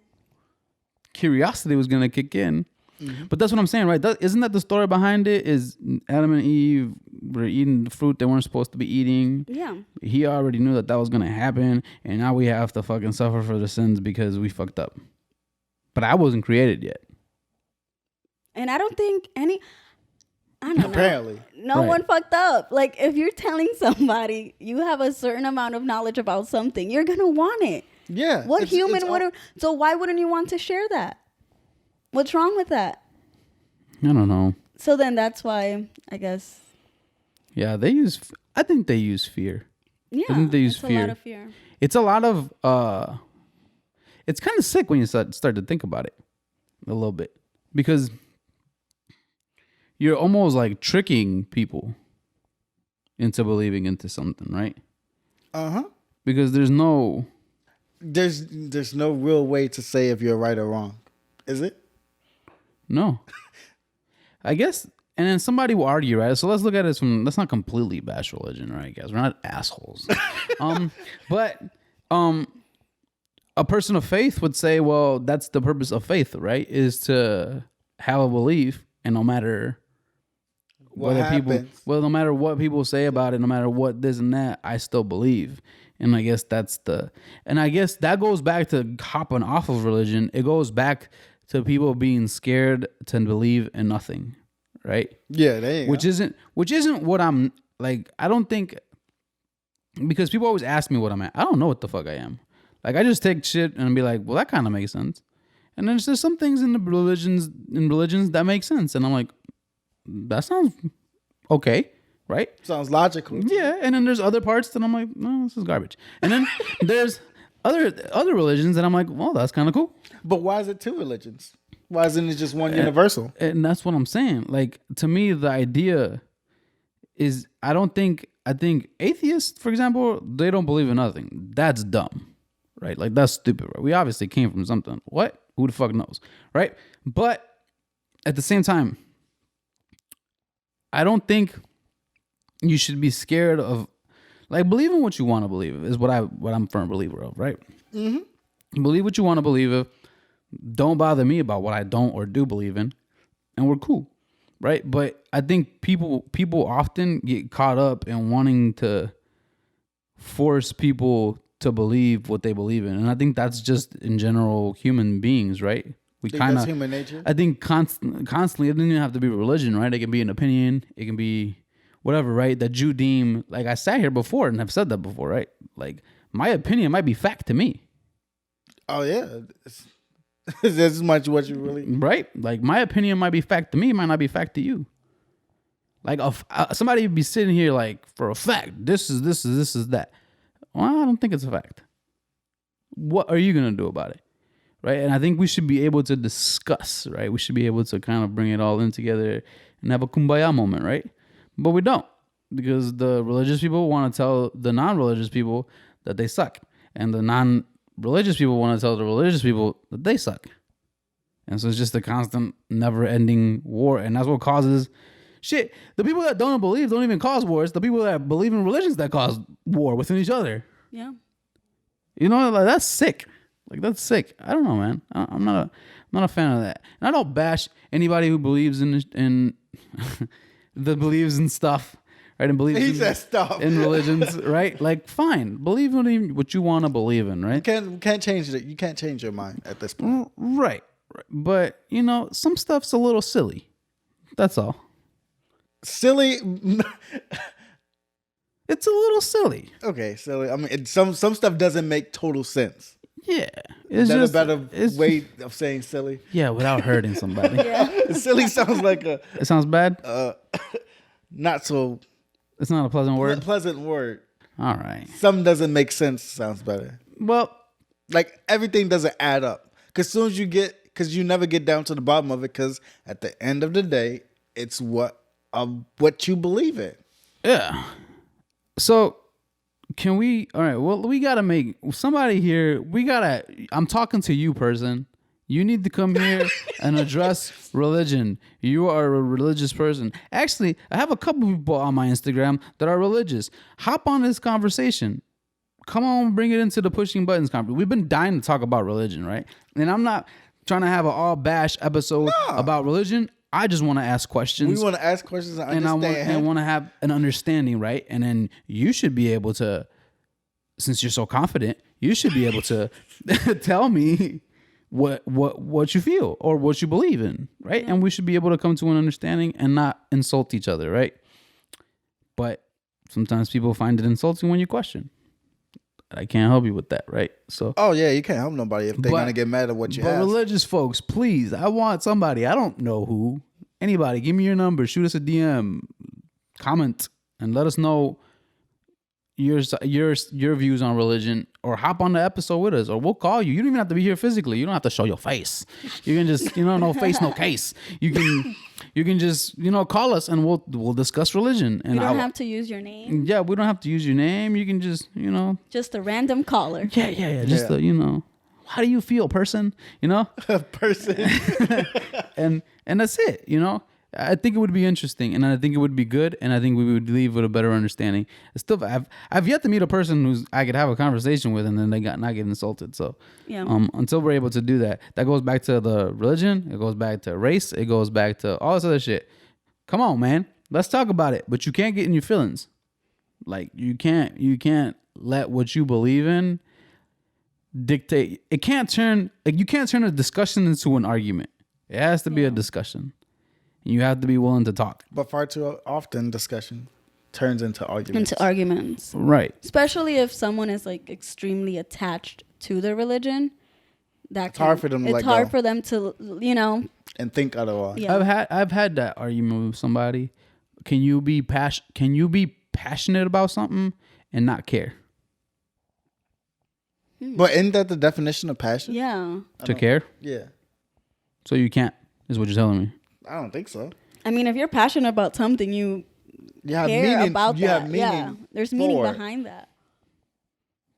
curiosity was gonna kick in. Mm-hmm. But that's what I'm saying, right? Isn't that the story behind it? Is Adam and Eve were eating the fruit they weren't supposed to be eating? Yeah. He already knew that was gonna happen, and now we have to fucking suffer for the sins because we fucked up. But I wasn't created yet. And I don't think I don't know. Apparently. No one fucked up. Like, if you're telling somebody you have a certain amount of knowledge about something, you're going to want it. Yeah. What human wouldn't? So why wouldn't you want to share that? What's wrong with that? I don't know. So then that's why, I guess. Yeah, I think they use fear. Yeah. I think they use fear. A lot of fear. It's a lot of, it's kind of sick when you start to think about it a little bit. Because you're almost like tricking people into believing into something, right? Uh-huh. Because there's no real way to say if you're right or wrong. Is it? No. I guess, and then somebody will argue, right? So let's look at it let's not completely bash religion, right, guys? We're not assholes. But a person of faith would say, well, that's the purpose of faith, right? Is to have a belief, and no matter no matter what people say about it, no matter what this and that, I still believe. And I guess that goes back to hopping off of religion. It goes back to people being scared to believe in nothing, right? Yeah, there you go. Which isn't what I'm like. I don't think, because people always ask me what I'm at. I don't know what the fuck I am. Like, I just take shit and be like, well, that kind of makes sense. And then there's some things in the religions that make sense, and I'm like, that sounds okay, right? Sounds logical. Yeah, and then there's other parts that I'm like, no, this is garbage. And then there's other religions that I'm like, well, that's kind of cool. But why is it two religions? Why isn't it just one universal? And that's what I'm saying. Like, to me, the idea is, I think atheists, for example, they don't believe in nothing. That's dumb, right? Like, that's stupid, right? We obviously came from something. What? Who the fuck knows, right? But at the same time, I don't think you should be scared of, like, believing what you want to believe is what I'm a firm believer of, right? Mm-hmm. Believe what you want to believe of. Don't bother me about what I don't or do believe in, and we're cool, right? But I think people often get caught up in wanting to force people to believe what they believe in, and I think that's just in general human beings, right? We kind of human nature. I think constantly. It doesn't even have to be religion, right? It can be an opinion. It can be whatever, right? That you deem, like, I sat here before and have said that before, right? Like, my opinion might be fact to me. Oh yeah, it's as much what you really right. Like, my opinion might be fact to me, might not be fact to you. Like, somebody would be sitting here like, for a fact, this is that. Well, I don't think it's a fact. What are you gonna do about it? Right. And I think we should be able to discuss, right? We should be able to kind of bring it all in together and have a kumbaya moment, right? But we don't, because the religious people want to tell the non-religious people that they suck. And the non-religious people want to tell the religious people that they suck. And so it's just a constant, never-ending war. And that's what causes shit. The people that don't believe don't even cause wars. The people that believe in religions that cause war within each other. Yeah. You know, like, that's sick. Like, that's sick. I don't know, man. I'm not a fan of that. And I don't bash anybody who believes in believes in stuff, right? And believes in religions, right? Like, fine, believe in what you want to believe in, right? You can't change it. You can't change your mind at this point, right? But you know, some stuff's a little silly. That's all. Silly. It's a little silly. Okay, silly. I mean, some stuff doesn't make total sense. Yeah, is that a better way of saying silly? Yeah, without hurting somebody. Yeah. Silly sounds like a. It sounds bad. Not so. It's not a pleasant word. Pleasant word. All right. Something doesn't make sense sounds better. Well, Like everything doesn't add up. Because soon as you never get down to the bottom of it. Because at the end of the day, it's what you believe in. yeah. So can we? All right. Well, we gotta make somebody here. I'm talking to you, person. You need to come here and address religion. You are a religious person. Actually, I have a couple people on my Instagram that are religious. Hop on this conversation. Come on, bring it into the pushing buttons conference. We've been dying to talk about religion, right? And I'm not trying to have an all bash episode about religion. I just want to ask questions. We want to ask questions and I understand. want to have an understanding, right? And then you should be able to, since you're so confident, you should be able to tell me what you feel or what you believe in, right? And we should be able to come to an understanding and not insult each other, right? But sometimes people find it insulting when you question. I can't help you with that, right? So, Oh yeah, you can't help nobody if they're gonna get mad at what you but ask. religious folks, please, I want somebody. I don't know who. Anybody, give me your number. Shoot us a DM, comment, and let us know your views on religion, or hop on the episode with us, or we'll call you. You don't even have to be here physically. You don't have to show your face. You can just, no face, no case. You can just, call us and we'll discuss religion. And You don't have to use your name. Yeah, we don't have to use your name. You can just, Just a random caller. Yeah. Just how do you feel, person? Person. and that's it. I think it would be interesting, and I think it would be good, and I think we would leave with a better understanding. Still, I've yet to meet a person who's I could have a conversation with, and then they not get insulted. So, Yeah. Until we're able to do that, that goes back to the religion. It goes back to race. It goes back to all this other shit. Come on, man, let's talk about it. But you can't get in your feelings. Like you can't let what you believe in dictate. It can't turn you can't turn a discussion into an argument. It has to be a discussion. You have to be willing to talk. But far too often, discussion turns into arguments. Right. Especially if someone is like extremely attached to their religion. It's hard for them to It's let hard go. for them to, And think otherwise. Yeah. I've had that argument with somebody. Can you be passionate about something and not care? But isn't that the definition of passion? Yeah. To care? Yeah. So you can't, is what you're telling me. I don't think so. I mean, if you're passionate about something, you have care meaning, about you that. have meaning Yeah. There's meaning for it. behind that.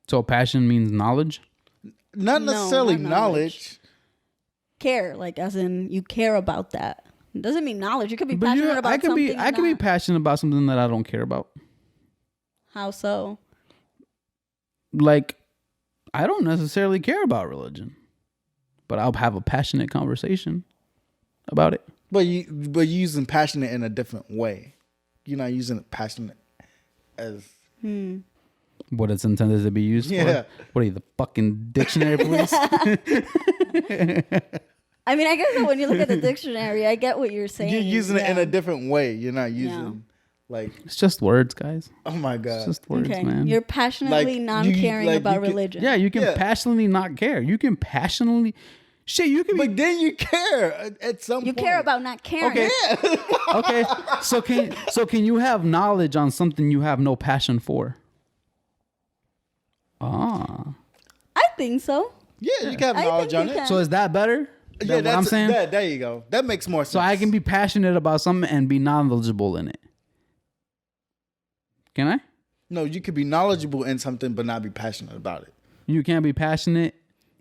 So passion means knowledge? Not No, necessarily not knowledge. Care, like as in you care about that. It doesn't mean knowledge. You could be But passionate about I can something. be I can be not. passionate about something that I don't care about. How so? Like, I don't necessarily care about religion, but I'll have a passionate conversation about it. But you're using passionate in a different way. You're not using passionate as What it's intended to be used Yeah. for. What are you, the fucking dictionary police? I mean, I guess that when you look at the dictionary, I get what you're saying. you're using it in Yeah. a different way. You're not using like, It's just words, guys. oh my It's god. just words, Okay. man. You're passionately Like, you- non-caring like, about you can- religion. Yeah, you can Yeah. passionately not care. You can passionately you can But be then you care at some You point. care about not caring. okay. Okay. So can you have knowledge on something you have no passion for? Ah. I think so. Yeah, you can have I knowledge think on you it. can. So is that better? Yeah, Than what I'm saying? There you go. That makes more sense. So I can be passionate about something and be knowledgeable in it. Can I? No, you could be knowledgeable in something but not be passionate about it. You can't be passionate.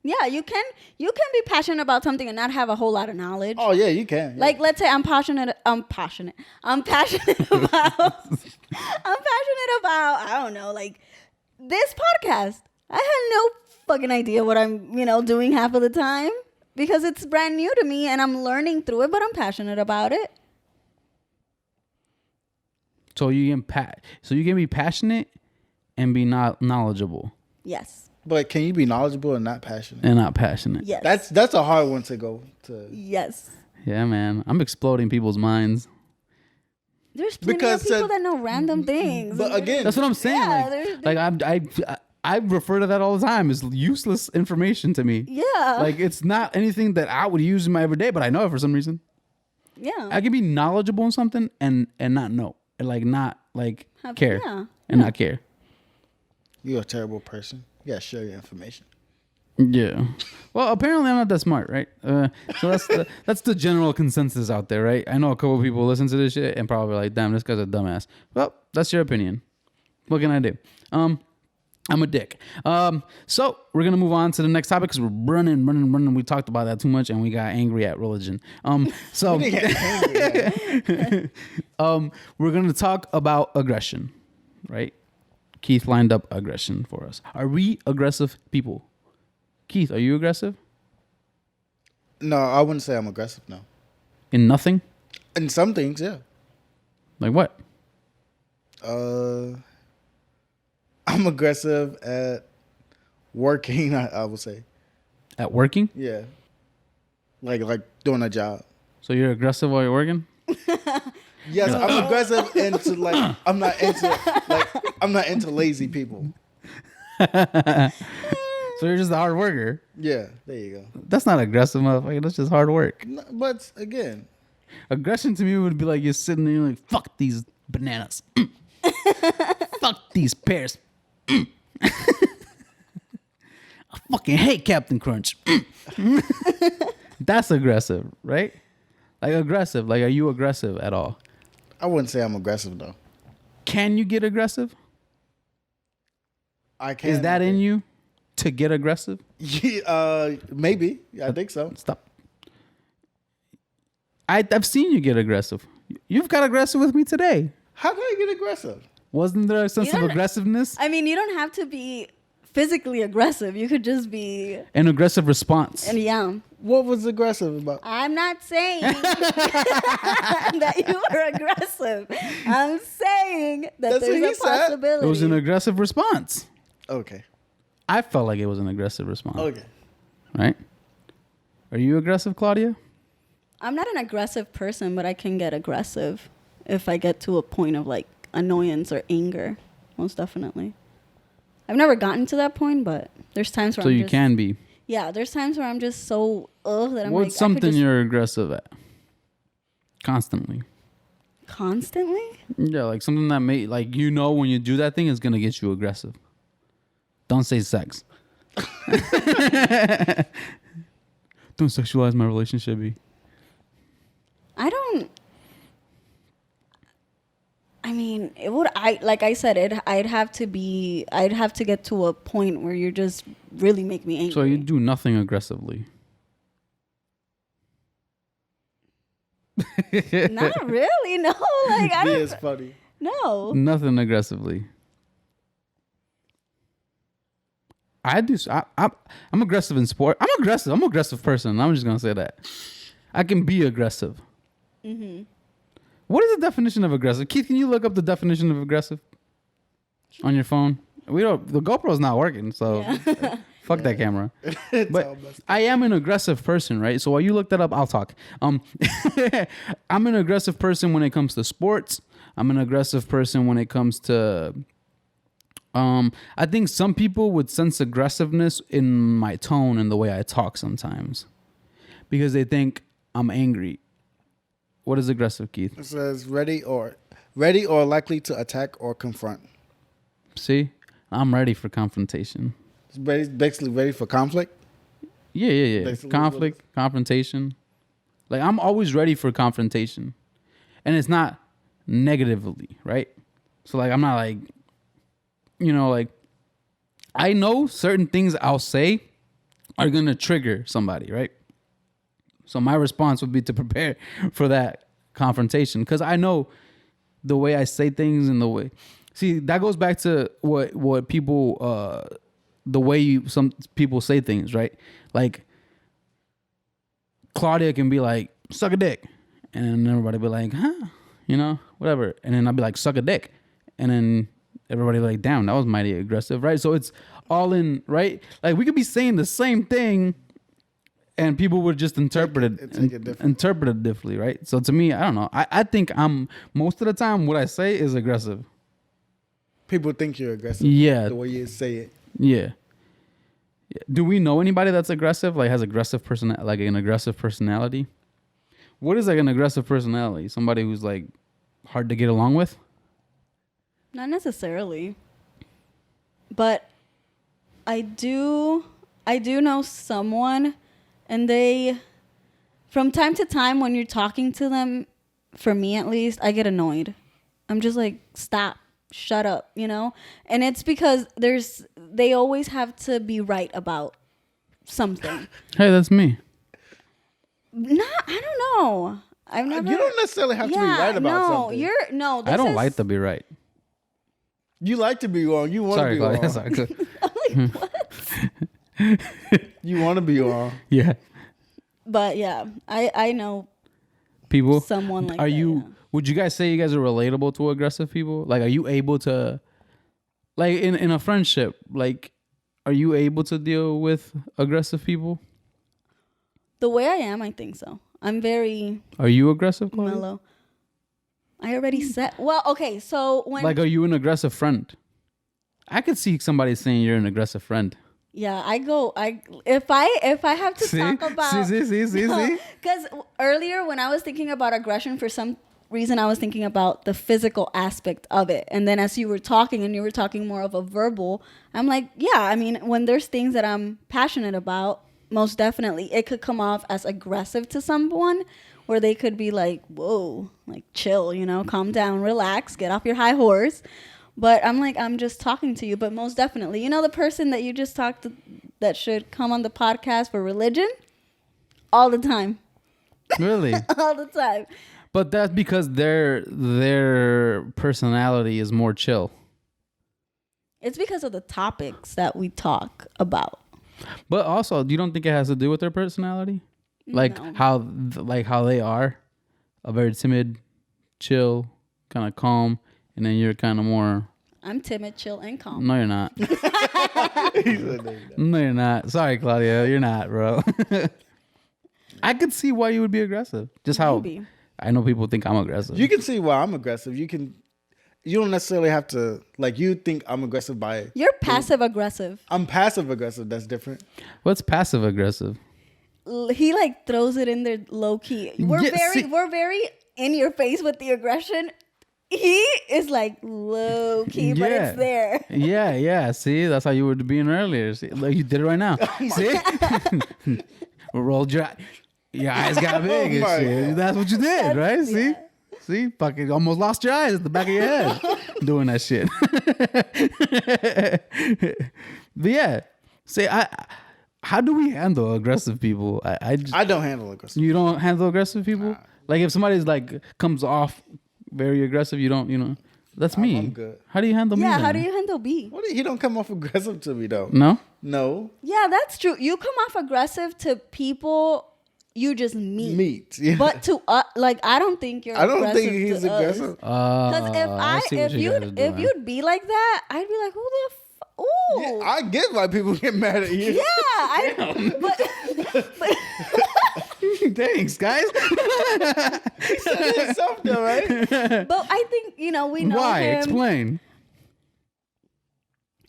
Yeah, you can be passionate about something and not have a whole lot of knowledge. Oh yeah, you can. Yeah. Like, let's say I'm passionate about I'm passionate about I don't know, like this podcast. I had no fucking idea what I'm, doing half of the time because it's brand new to me and I'm learning through it, but I'm passionate about it. So you can be passionate and be not knowledgeable Yes. But can you be knowledgeable and not passionate? and not passionate. Yes. That's a hard one to go to. Yes. Yeah, man. I'm exploding people's minds. There's plenty Because, of people that know random things. But again, That's what I'm saying. Yeah, I refer to that all the time as useless information to me. Yeah. Like it's not anything that I would use in my everyday, but I know it for some reason. Yeah. I can be knowledgeable in something and not know, and like not like Have- care yeah. and not care. You're a terrible person. You gotta share your information. Yeah. Well, apparently I'm not that smart, right? So that's the general consensus out there, right? I know a couple people listen to this shit and probably like, damn, this guy's a dumbass. Well, that's your opinion. What can I do? I'm a dick. So we're gonna move on to the next topic because we're running. We talked about that too much and we got angry at religion. So We didn't get angry, we're gonna talk about aggression, right? Keith lined up aggression for us. Are we aggressive people? Keith, are you aggressive? No, I wouldn't say I'm aggressive. No. In nothing? In some things, yeah. Like what? I'm aggressive at working. I would say, At working? yeah. Like doing a job. So you're aggressive while you're working? Yes, I'm aggressive into like I'm not into lazy people. So you're just a hard worker. Yeah, there you go. That's not aggressive, motherfucker. That's just hard work. No, but again, Aggression to me would be like you're sitting there like, fuck these bananas. Fuck these pears. I fucking hate Captain Crunch. That's aggressive, right? Like aggressive. Like, are you aggressive at all? I wouldn't say I'm aggressive though. Can you get aggressive? I can. Is that in you to get aggressive? Yeah, maybe. I think so. Stop. I've seen you get aggressive. You've got aggressive with me today. How did I get aggressive? Wasn't there a sense of don't- aggressiveness? I mean, you don't have to be physically aggressive. You could just be, An aggressive response. and yeah. What was aggressive about? I'm not saying that you were aggressive. I'm saying that That's what there's he a said. possibility. It was an aggressive response. Okay. I felt like it was an aggressive response. Okay. Right? Are you aggressive, Claudia? I'm not an aggressive person, but I can get aggressive if I get to a point of like annoyance or anger. Most definitely. I've never gotten to that point, but there's times where So I'm you just, can be. Yeah, there's times where I'm just so that I'm What's like, I could something just you're aggressive at? Constantly. constantly. Yeah, like something that may, like, you know, when you do that thing, it's going to get you aggressive. Don't say sex. Don't sexualize my relationship, B. I don't. I mean, it would. Like I said, I'd have to get to a point where you just really make me angry. So you do nothing aggressively. Not really. No, like I Me don't. is funny. No. Nothing aggressively. I do. I'm aggressive in sport. I'm aggressive. I'm an aggressive person. I'm just gonna say that. I can be aggressive. Mm-hmm. What is the definition of aggressive? Keith, can you look up the definition of aggressive on your phone? We don't. The GoPro's not working, so fuck that camera. It's But all messed up. I am an aggressive person, right? So while you look that up, I'll talk. I'm an aggressive person when it comes to sports. I'm an aggressive person when it comes to. I think some people would sense aggressiveness in my tone and the way I talk sometimes, because they think I'm angry. What is aggressive, Keith? It says ready or likely to attack or confront. See, I'm ready for confrontation. It's basically ready for conflict. Yeah. Basically Conflict, confrontation. Like, I'm always ready for confrontation. And it's not negatively, right? So, like, I'm not like, you know, like, I know certain things I'll say are going to trigger somebody, right? So my response would be to prepare for that confrontation, because I know the way I say things and the way. See, that goes back to what people, the way some people say things, right? Like, Claudia can be like, suck a dick. And everybody be like, huh? You know, whatever. And then I'll be like, suck a dick. And then everybody like, damn, that was mighty aggressive, right? So it's all in, right? Like, we could be saying the same thing and people would just interpret it differently, right? So to me, I don't know. I think most of the time what I say is aggressive. People think you're aggressive. Yeah. The way you say it. Yeah. Do we know anybody that's aggressive? Like, has aggressive like an aggressive personality? What is like an aggressive personality? Somebody who's like hard to get along with? Not necessarily. But I do know someone, and they, from time to time when you're talking to them, for me at least, I get annoyed. I'm just like, stop, shut up, you know? And it's because they always have to be right about something. Hey, that's me. I don't know. I've never. You don't necessarily have to be right about something. This I don't is, like to be right. You like to be wrong. You want to be Claudia, wrong. sorry. Good. I'm like, what? You want to be wrong. Yeah. But yeah, I know People. someone like Are that, you? yeah. Would you guys say you guys are relatable to aggressive people? Like, are you able to, like, in a friendship, like, are you able to deal with aggressive people? The way I am, I think so. I'm very Are you aggressive, Claudia? mellow. I already said. Well, okay. So when Like, are you an aggressive friend? I could see somebody saying you're an aggressive friend. yeah, if I have to See? talk about See? because earlier when I was thinking about aggression, for some reason I was thinking about the physical aspect of it, and then as you were talking and you were talking more of a verbal, I'm like, yeah, I mean, when there's things that I'm passionate about, most definitely it could come off as aggressive to someone, where they could be like, whoa, like chill, you know, calm down, relax, get off your high horse. But I'm like, I'm just talking to you. But most definitely, you know, the person that you just talked to that should come on the podcast for religion, all the time. Really? All the time. But that's because their personality is more chill. It's because of the topics that we talk about. But also, you don't think it has to do with their personality? Like No. how they are, a very timid, chill, kind of calm, and then you're kind of more. I'm timid, chill, and calm. No, you're not. No, you're not. Sorry, Claudia, you're not, bro. I could see why you would be aggressive. Just how Maybe. I know people think I'm aggressive. You can see why I'm aggressive. You don't necessarily have to, like, you think I'm aggressive by. You're passive aggressive. I'm passive aggressive. That's different. What's passive aggressive? He like throws it in there low key. We're very in your face with the aggression. He is like low key, but Yeah. it's there. Yeah. See, that's how you were being earlier. See, like you did it right now. See, rolled your eyes got big and my shit. That's what you did, right? See, see, fucking almost lost your eyes at the back of your head doing that shit. But yeah, see, how do we handle aggressive people? I don't handle aggressive. You don't handle aggressive people? Nah. Like if somebody's like comes off very aggressive, you don't, that's me. I'm good. How do you handle me? Yeah, how then? do you handle B? He don't come off aggressive to me though. No? No. Yeah, that's true. You come off aggressive to people you just meet. Yeah. But to like, I don't think you're. I don't aggressive think he's to us. aggressive. Because if you'd be like that, I'd be like, who the ooh. Yeah, I get why people get mad at you. Yeah, but Thanks, guys. He said it himself though, right? but I think we know Why? him. Explain.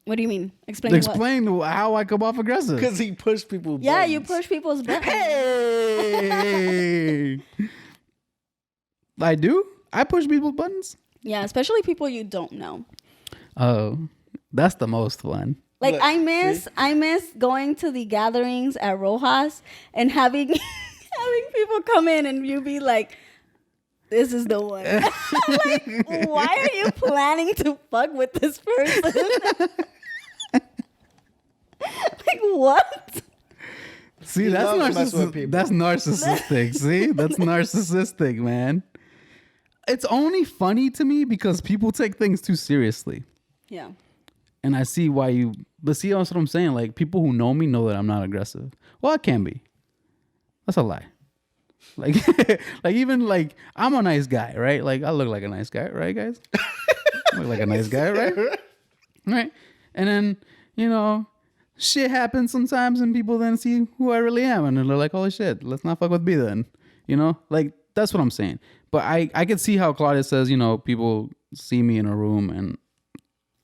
What do you mean? Explain. What? Explain how I come off aggressive. Because he pushed people. Yeah, buttons. you push people's buttons. Hey. I do? I push people's buttons? Yeah, especially people you don't know. Oh, that's the most fun. Like Look, I miss going to the gatherings at Rojas and having people come in and you be like, this is the one. Like, why are you planning to fuck with this person? Like what? See, He that's loves messing with narcissistic. people. That's narcissistic. See, that's narcissistic, man. It's only funny to me because people take things too seriously. Yeah. And I see why you, but see, that's what I'm saying. Like, people who know me know that I'm not aggressive. Well, I can be. That's a lie. Like, like even like, I'm a nice guy, right? Like, I look like a nice guy, right, guys? I look like a nice guy, right? Right. And then, shit happens sometimes and people then see who I really am. And they're like, holy shit, let's not fuck with B then. Like, that's what I'm saying. But I can see how Claudia says, people see me in a room and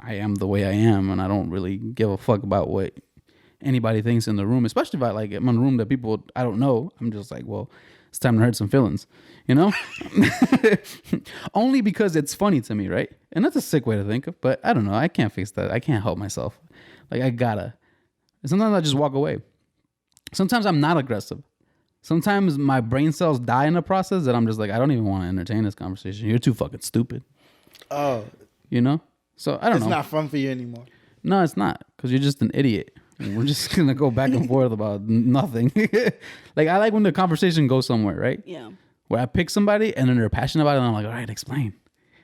I am the way I am, and I don't really give a fuck about what anybody thinks in the room, especially if I'm in a room that people I don't know. I'm just like, well, it's time to hurt some feelings, you know? Only because it's funny to me, right? And that's a sick way to think of, but I don't know. I can't fix that. I can't help myself. Like, I gotta. Sometimes I just walk away. Sometimes I'm not aggressive. Sometimes my brain cells die in the process that I'm just like, I don't even want to entertain this conversation. You're too fucking stupid. Oh, You know? So I don't know. it's not fun for you anymore. No, it's not, because you're just an idiot. And we're just gonna go back and forth about nothing. Like, I like when the conversation goes somewhere, right? Yeah. Where I pick somebody and then they're passionate about it, and I'm like, all right, explain.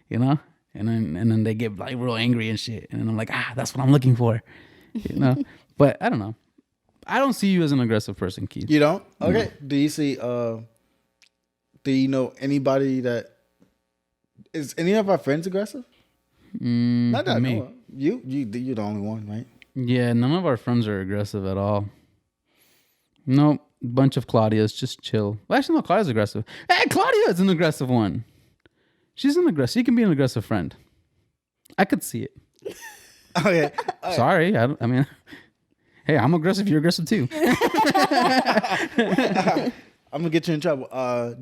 You know? And then they get like real angry and shit. And I'm like, that's what I'm looking for. You know? But I don't know. I don't see you as an aggressive person, Keith. You don't? Okay. Do you see? Do you know anybody that is any of our friends aggressive? Not that I me. know of. You're the only one, right? Yeah, none of our friends are aggressive at all. Nope. Bunch of Claudias, just chill. Well, actually, no, Claudia's aggressive. Hey, Claudia is an aggressive one. She's an aggressive. She can be an aggressive friend. I could see it. Okay. Sorry. I mean, hey, I'm aggressive. You're aggressive too. I'm gonna get you in trouble.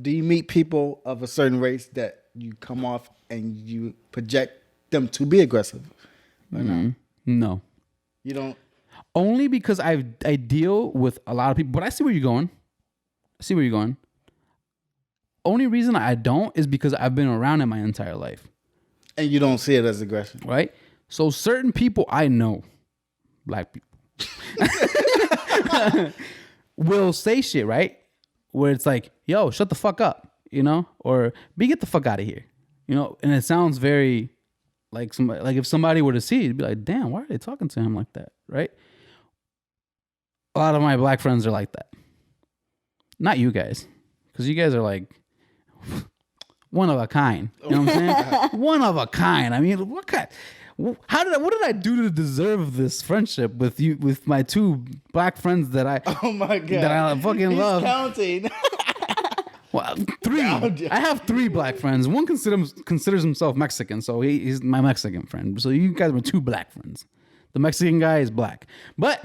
Do you meet people of a certain race that you come off and you project them to be aggressive? Or not? No. You don't. Only because I deal with a lot of people. But I see where you're going. Only reason I don't is because I've been around it my entire life. And you don't see it as aggression. Right? So certain people I know, black people, will say shit, right? Where it's like, yo, shut the fuck up, you know? Or get the fuck out of here. You know? And it sounds very like somebody, like if somebody were to see it, it'd be like, damn, why are they talking to him like that? Right? A lot of my black friends are like that. Not you guys. Because you guys are like one of a kind. You know what I'm saying? One of a kind. I mean, what did I do to deserve this friendship with you, with my two black friends that I Oh my god. that I fucking He's love? counting. Well, three. I have three black friends. One considers himself Mexican, so he's my Mexican friend. So you guys were two black friends. The Mexican guy is black, but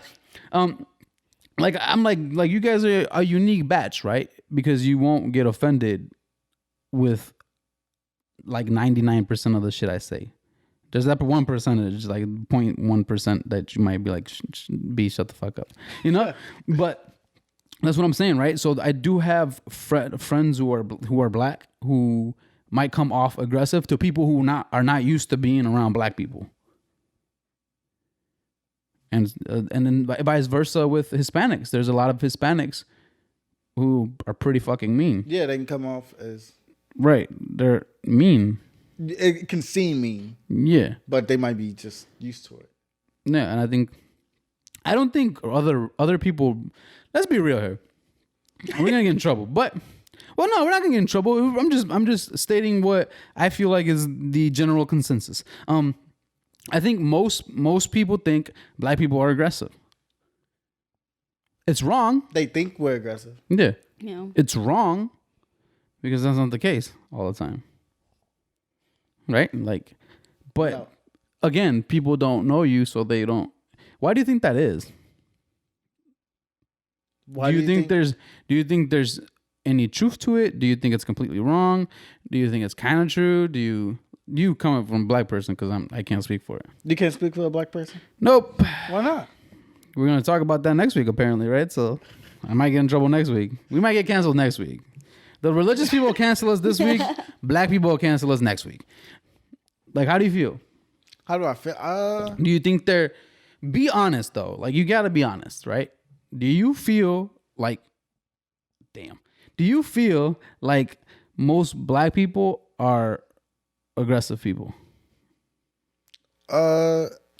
like I'm like you guys are a unique batch, right? Because you won't get offended with like 99% of the shit I say. There's that 1%, like 0.1% that you might be like, shut the fuck up, you know? But that's what I'm saying, right? So I do have friends who are black who might come off aggressive to people who are not used to being around black people. And then vice versa with Hispanics. There's a lot of Hispanics who are pretty fucking mean. Yeah, they can come off as Right. They're mean. it can seem mean, Yeah. but they might be just used to it. Yeah, and I don't think other people. Let's be real here. We're gonna get in trouble, but well, no, we're not gonna get in trouble. I'm just stating what I feel like is the general consensus. I think most people think black people are aggressive. It's wrong. They think we're aggressive. Yeah, Yeah. it's wrong because that's not the case all the time, right? Like, but No. again, people don't know you, so they don't. Why do you think that is? Why Do you think there's any truth to it? Do you think it's completely wrong? Do you think it's kind of true? Do you come from a black person? Because I can't speak for it. You can't speak for a black person? Nope. Why not? We're gonna talk about that next week, apparently, right? So I might get in trouble next week. We might get canceled next week. The religious people will cancel us this week. Black people will cancel us next week. Like, how do you feel? How do I feel? Do you think they're? Be honest though. Like, you gotta be honest, right? Do you feel like? Damn. Do you feel like most black people are aggressive people?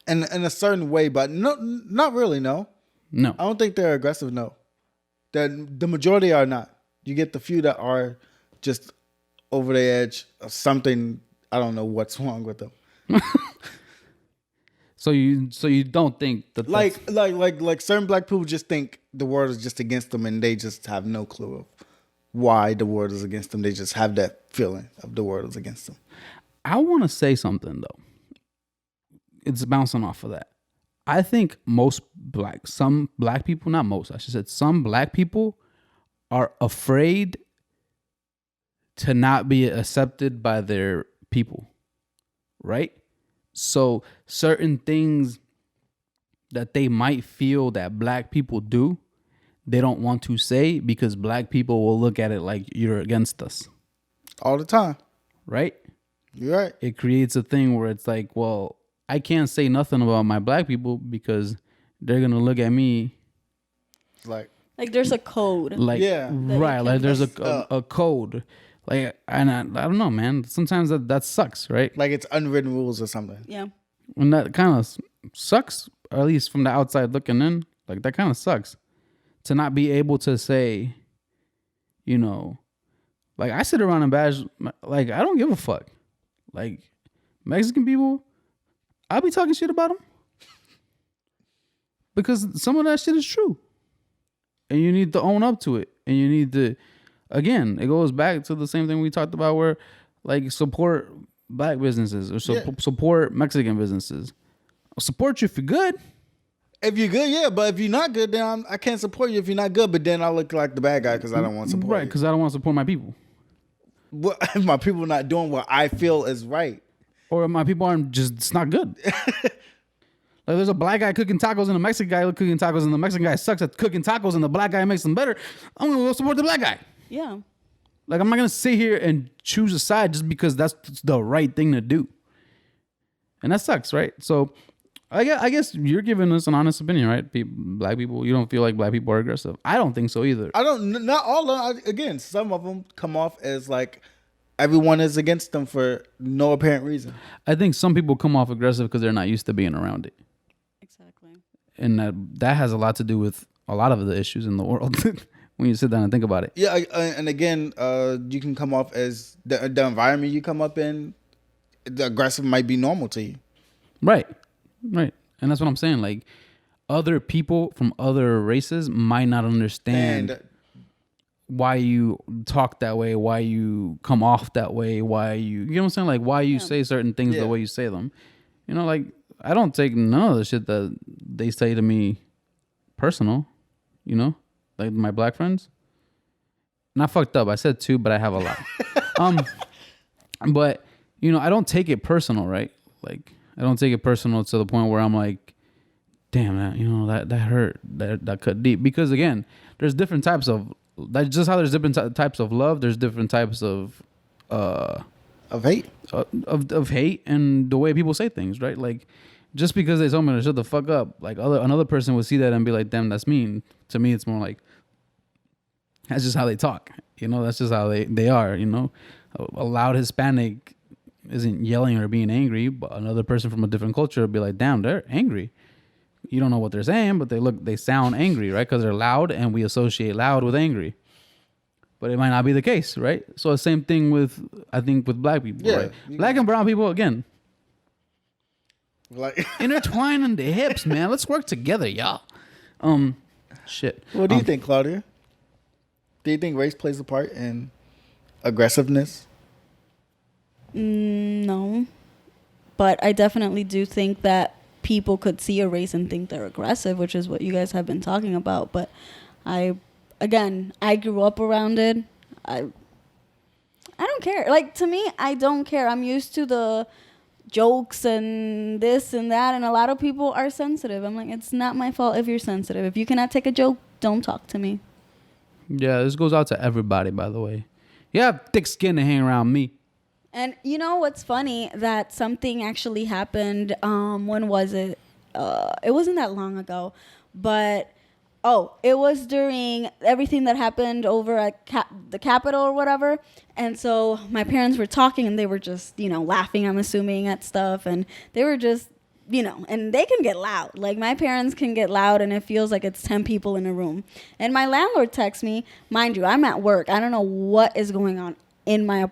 In a certain way, but no, not really. No, No. I don't think they're aggressive. No, the majority are not. You get the few that are just over the edge or something. I don't know what's wrong with them. So you don't think that Like certain black people just think the world is just against them, and they just have no clue of why the world is against them. They just have that feeling of the world is against them. I want to say something though. It's bouncing off of that. I think some black people, not most, I should say, some black people are afraid to not be accepted by their people, right? So certain things that they might feel that black people do, they don't want to say because black people will look at it like you're against us. All the time. Right? You're right. It creates a thing where it's like, well, I can't say nothing about my black people because they're going to look at me Like there's a code. like, Yeah. right. Like there's a code. Like, and I don't know, man. Sometimes that sucks, right? it's unwritten rules or something. Yeah. And that kind of sucks, or at least from the outside looking in. Like, that kind of sucks to not be able to say, you know, like, I sit around and bash, like, I don't give a fuck. Like, Mexican people, I'll be talking shit about them because some of that shit is true. And you need to own up to it. And you need to, again, it goes back to the same thing we talked about where, like, support black businesses or support Mexican businesses. I'll support you if you're good. If you're good, yeah. But if you're not good, then I can't support you if you're not good. But then I look like the bad guy because I don't want to support Right, because I don't want to support my people. What if my people not doing what I feel is right? Or my people aren't just, it's not good. Like, there's a black guy cooking tacos and a Mexican guy cooking tacos, and the Mexican guy sucks at cooking tacos and the black guy makes them better. I'm going to go support the black guy. Yeah. Like, I'm not going to sit here and choose a side just because that's the right thing to do. And that sucks, right? So, I guess you're giving us an honest opinion, right? Black people, you don't feel like black people are aggressive. I don't think so either. Not all of them. Again, some of them come off as like everyone is against them for no apparent reason. I think some people come off aggressive because they're not used to being around it. Exactly. And that has a lot to do with a lot of the issues in the world when you sit down and think about it. Yeah, and again, you can come off as the environment you come up in, the aggressive might be normal to you. Right. And that's what I'm saying. Like, other people from other races might not understand why you talk that way, why you come off that way, why you know what I'm saying? Like, why you say certain things the way you say them. You know, like, I don't take none of the shit that they say to me personal, you know? Like, my black friends. Not fucked up. I said 2, but I have a lot. But, you know, I don't take it personal, right? Like, I don't take it personal to the point where I'm like, damn, that hurt, that cut deep. Because again, there's different types of, that's just how there's different types of love. There's different types of hate, of hate, and the way people say things, right? Like, just because they told me to shut the fuck up, like another person would see that and be like, damn, that's mean. To me, it's more like, that's just how they talk. You know, that's just how they are. You know, a loud Hispanic isn't yelling or being angry, but another person from a different culture would be like, damn, they're angry. You don't know what they're saying, but they sound angry, right? Because they're loud, and we associate loud with angry. But it might not be the case, right? So the same thing with black people, right? Black and brown people, again, like intertwining the hips, man. Let's work together, y'all. Shit. What do you think, Claudia? Do you think race plays a part in aggressiveness? No, but I definitely do think that people could see a race and think they're aggressive, which is what you guys have been talking about. But I grew up around it. I don't care. Like, to me, I don't care. I'm used to the jokes and this and that, and a lot of people are sensitive. I'm like, it's not my fault if you're sensitive. If you cannot take a joke, don't talk to me. Yeah, this goes out to everybody, by the way. You have thick skin to hang around me. And you know what's funny? That something actually happened. When was it? It wasn't that long ago. But, it was during everything that happened over at the Capitol or whatever. And so my parents were talking, and they were just, laughing, I'm assuming, at stuff. And they were just, and they can get loud. Like, my parents can get loud, and it feels like it's 10 people in a room. And my landlord texts me. Mind you, I'm at work. I don't know what is going on in my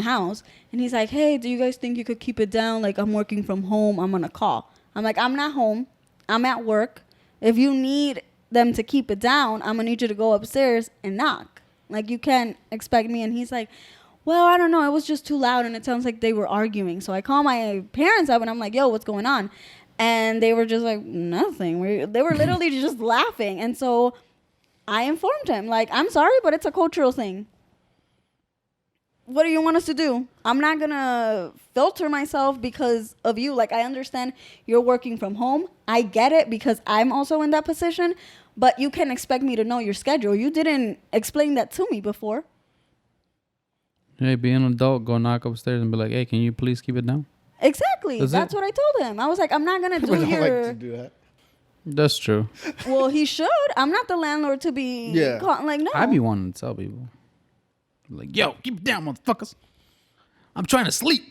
house, and he's like, hey, do you guys think you could keep it down? Like, I'm working from home, I'm gonna call. I'm like, I'm not home, I'm at work. If you need them to keep it down, I'm gonna need you to go upstairs and knock. Like, you can't expect me. And he's like, well, I don't know, it was just too loud, and it sounds like they were arguing. So I call my parents up, and I'm like, yo, what's going on? And they were just like, nothing. They were literally just laughing. And so I informed him, like, I'm sorry, but it's a cultural thing. what do you want us to do? I'm not going to filter myself because of you. Like, I understand you're working from home. I get it because I'm also in that position. But you can expect me to know your schedule. You didn't explain that to me before. Hey, be an adult. Go knock upstairs and be like, hey, can you please keep it down? Exactly. That's what I told him. I was like, I'm not going to do I don't your... like to do that. That's true. Well, he should. I'm not the landlord to be like, no. I be wanting to tell people. Like, yo, keep it down, motherfuckers. I'm trying to sleep.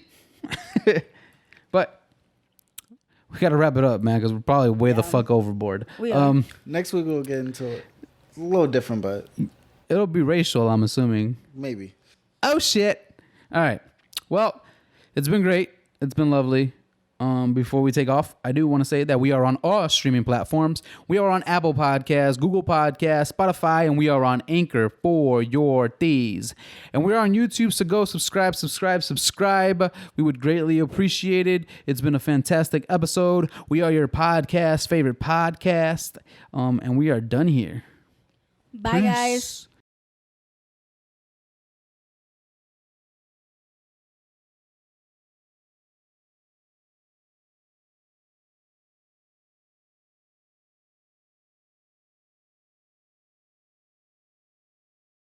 But we got to wrap it up, man, because we're probably way the fuck overboard. We are. Next week we'll get into it. It's a little different, but It'll be racial, I'm assuming. maybe. Oh, shit. All right. Well, it's been great. It's been lovely. Before we take off, I do want to say that we are on all streaming platforms. We are on Apple Podcasts, Google Podcasts, Spotify, and we are on Anchor for your teas. And we're on YouTube, so go subscribe. We would greatly appreciate it. It's been a fantastic episode. We are your favorite podcast, and we are done here. Bye, guys.